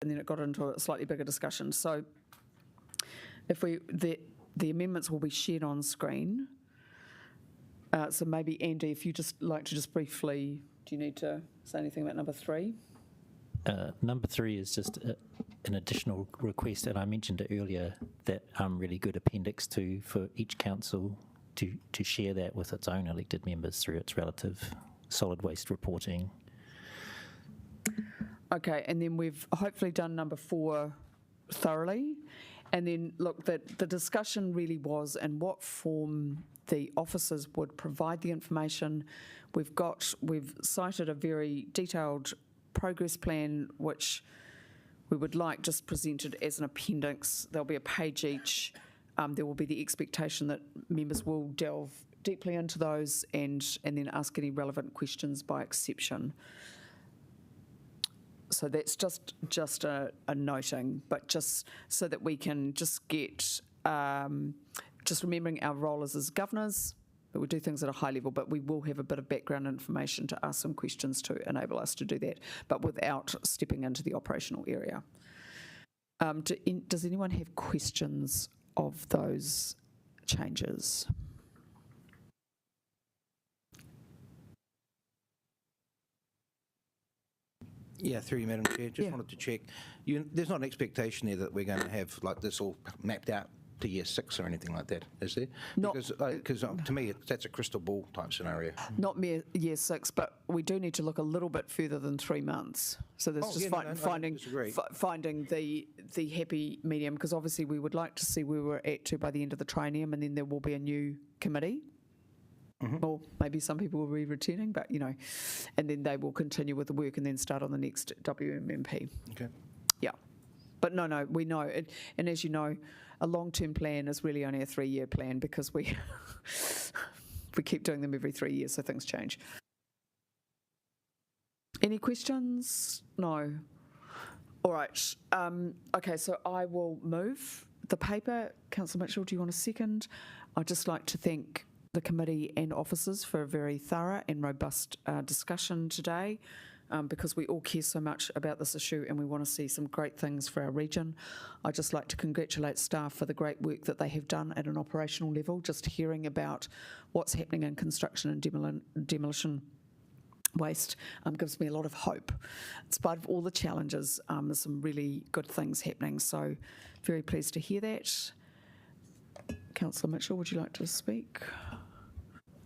and then it got into a slightly bigger discussion. So if the amendments will be shared on screen. So maybe, Andy, if you just like to just briefly, do you need to say anything about number 3? Number 3 is just an additional request, and I mentioned it earlier, that really good appendix 2 for each council to share that with its own elected members through its relative solid waste reporting. Okay, and then we've hopefully done number 4 thoroughly. And then, look, the discussion really was in what form the officers would provide the information. We've cited a very detailed progress plan, which we would like just presented as an appendix. There'll be a page each. There will be the expectation that members will delve deeply into those and then ask any relevant questions by exception. So that's just a noting, but just so that we can just get, just remembering our role as governors, that we do things at a high level, but we will have a bit of background information to ask some questions to enable us to do that, but without stepping into the operational area. Does anyone have questions of those changes? Yeah, through you, Madam Chair. Just wanted to check. There's not an expectation there that we're going to have like this all mapped out to year 6 or anything like that, is there? Because to me, that's a crystal ball type scenario. Not mere year 6, but we do need to look a little bit further than 3 months. So there's finding the happy medium, because obviously we would like to see where we're at to by the end of the triennium, and then there will be a new committee. Mm-hmm. Or maybe some people will be returning, but and then they will continue with the work and then start on the next WMMP. Okay. Yeah. But no, we know it, and as you know, a long-term plan is really only a 3-year plan, because we keep doing them every 3 years, so things change. Any questions? No. All right. Okay, so I will move the paper. Councillor Mitchell, do you want a second? I'd just like to thank the committee and officers for a very thorough and robust discussion today, because we all care so much about this issue and we want to see some great things for our region. I'd just like to congratulate staff for the great work that they have done at an operational level. Just hearing about what's happening in construction and demolition waste gives me a lot of hope. In spite of all the challenges, there's some really good things happening, so very pleased to hear that. Councillor Mitchell, would you like to speak?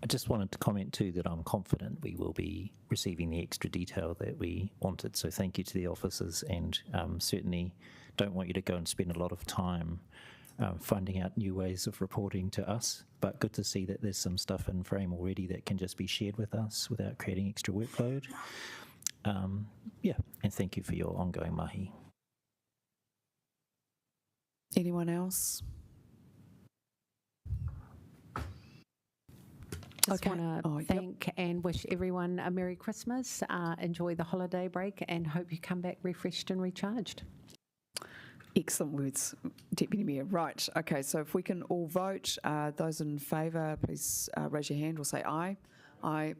I just wanted to comment too that I'm confident we will be receiving the extra detail that we wanted. So thank you to the officers, and certainly don't want you to go and spend a lot of time finding out new ways of reporting to us. But good to see that there's some stuff in frame already that can just be shared with us without creating extra workload. Yeah, and thank you for your ongoing mahi. Anyone else? Just want to thank and wish everyone a Merry Christmas. Enjoy the holiday break and hope you come back refreshed and recharged. Excellent words, Deputy Mayor. Right, okay, so if we can all vote, those in favour, please raise your hand or say aye. Aye.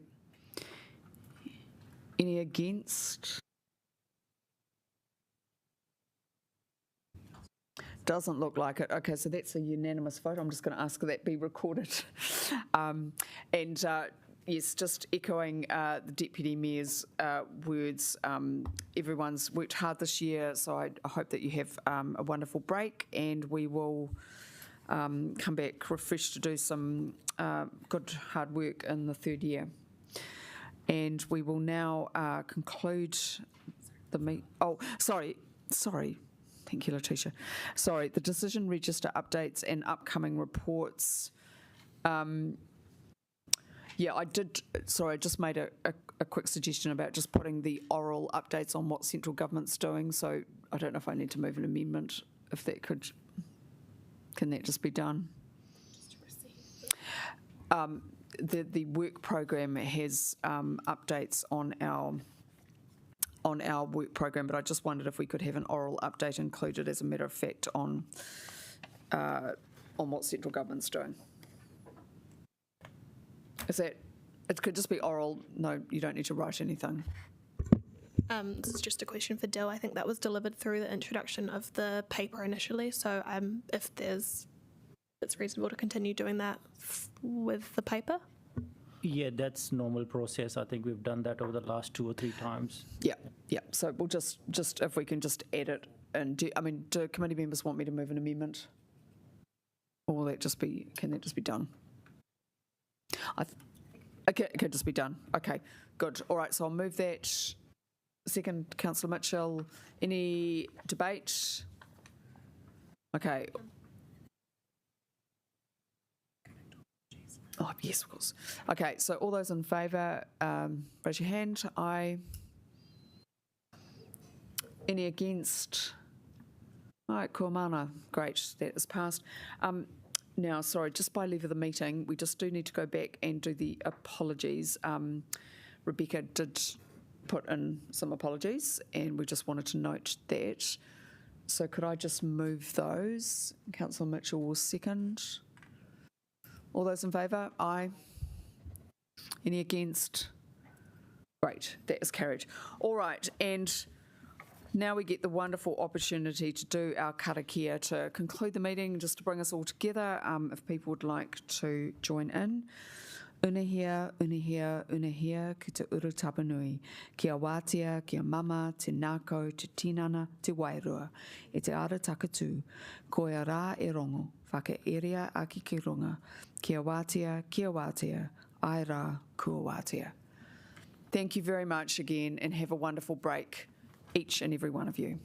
Any against? Doesn't look like it. Okay, so that's a unanimous vote. I'm just going to ask that be recorded. Yes, just echoing the Deputy Mayor's words, everyone's worked hard this year, so I hope that you have a wonderful break, and we will come back refreshed to do some good hard work in the 3rd year. And we will now conclude the meeting. Oh, sorry. Thank you, Letitia. Sorry, the decision register updates and upcoming reports. Yeah, I did. Sorry, I just made a quick suggestion about just putting the oral updates on what central government's doing. So I don't know if I need to move an amendment. If that could, can that just be done? The work program has updates on our work program, but I just wondered if we could have an oral update included as a matter of fact on what central government's doing. Is that, it could just be oral, no, you don't need to write anything. This is just a question for Dill. I think that was delivered through the introduction of the paper initially. So if it's reasonable to continue doing that with the paper. Yeah, that's normal process. I think we've done that over the last 2 or 3 times. Yeah. So we'll just if we can just edit and do committee members want me to move an amendment? Or will that just be, can that just be done? Okay, it could just be done. Okay, good. All right, so I'll move that. Second, Councillor Mitchell. Any debate? Okay. Oh, yes, of course. Okay, so all those in favour, raise your hand. Aye. Any against? All right, kua mana. Great, that is passed. Now, sorry, just by leave of the meeting, we just do need to go back and do the apologies. Rebecca did put in some apologies, and we just wanted to note that. So could I just move those? Councillor Mitchell will second. All those in favour? Aye. Any against? Great, that is carried. All right, and now we get the wonderful opportunity to do our karakia to conclude the meeting, just to bring us all together. If people would like to join in. Unahia, unahia, unahia, ki te uru tapanui, kia wātia, kia mama, te nākau, te tinana, te wairua, e te ara takatū, koia rā e rongo, whakaeria aki ki runga, kia wātia, ai rā, kua wātia. Thank you very much again, and have a wonderful break, each and every one of you.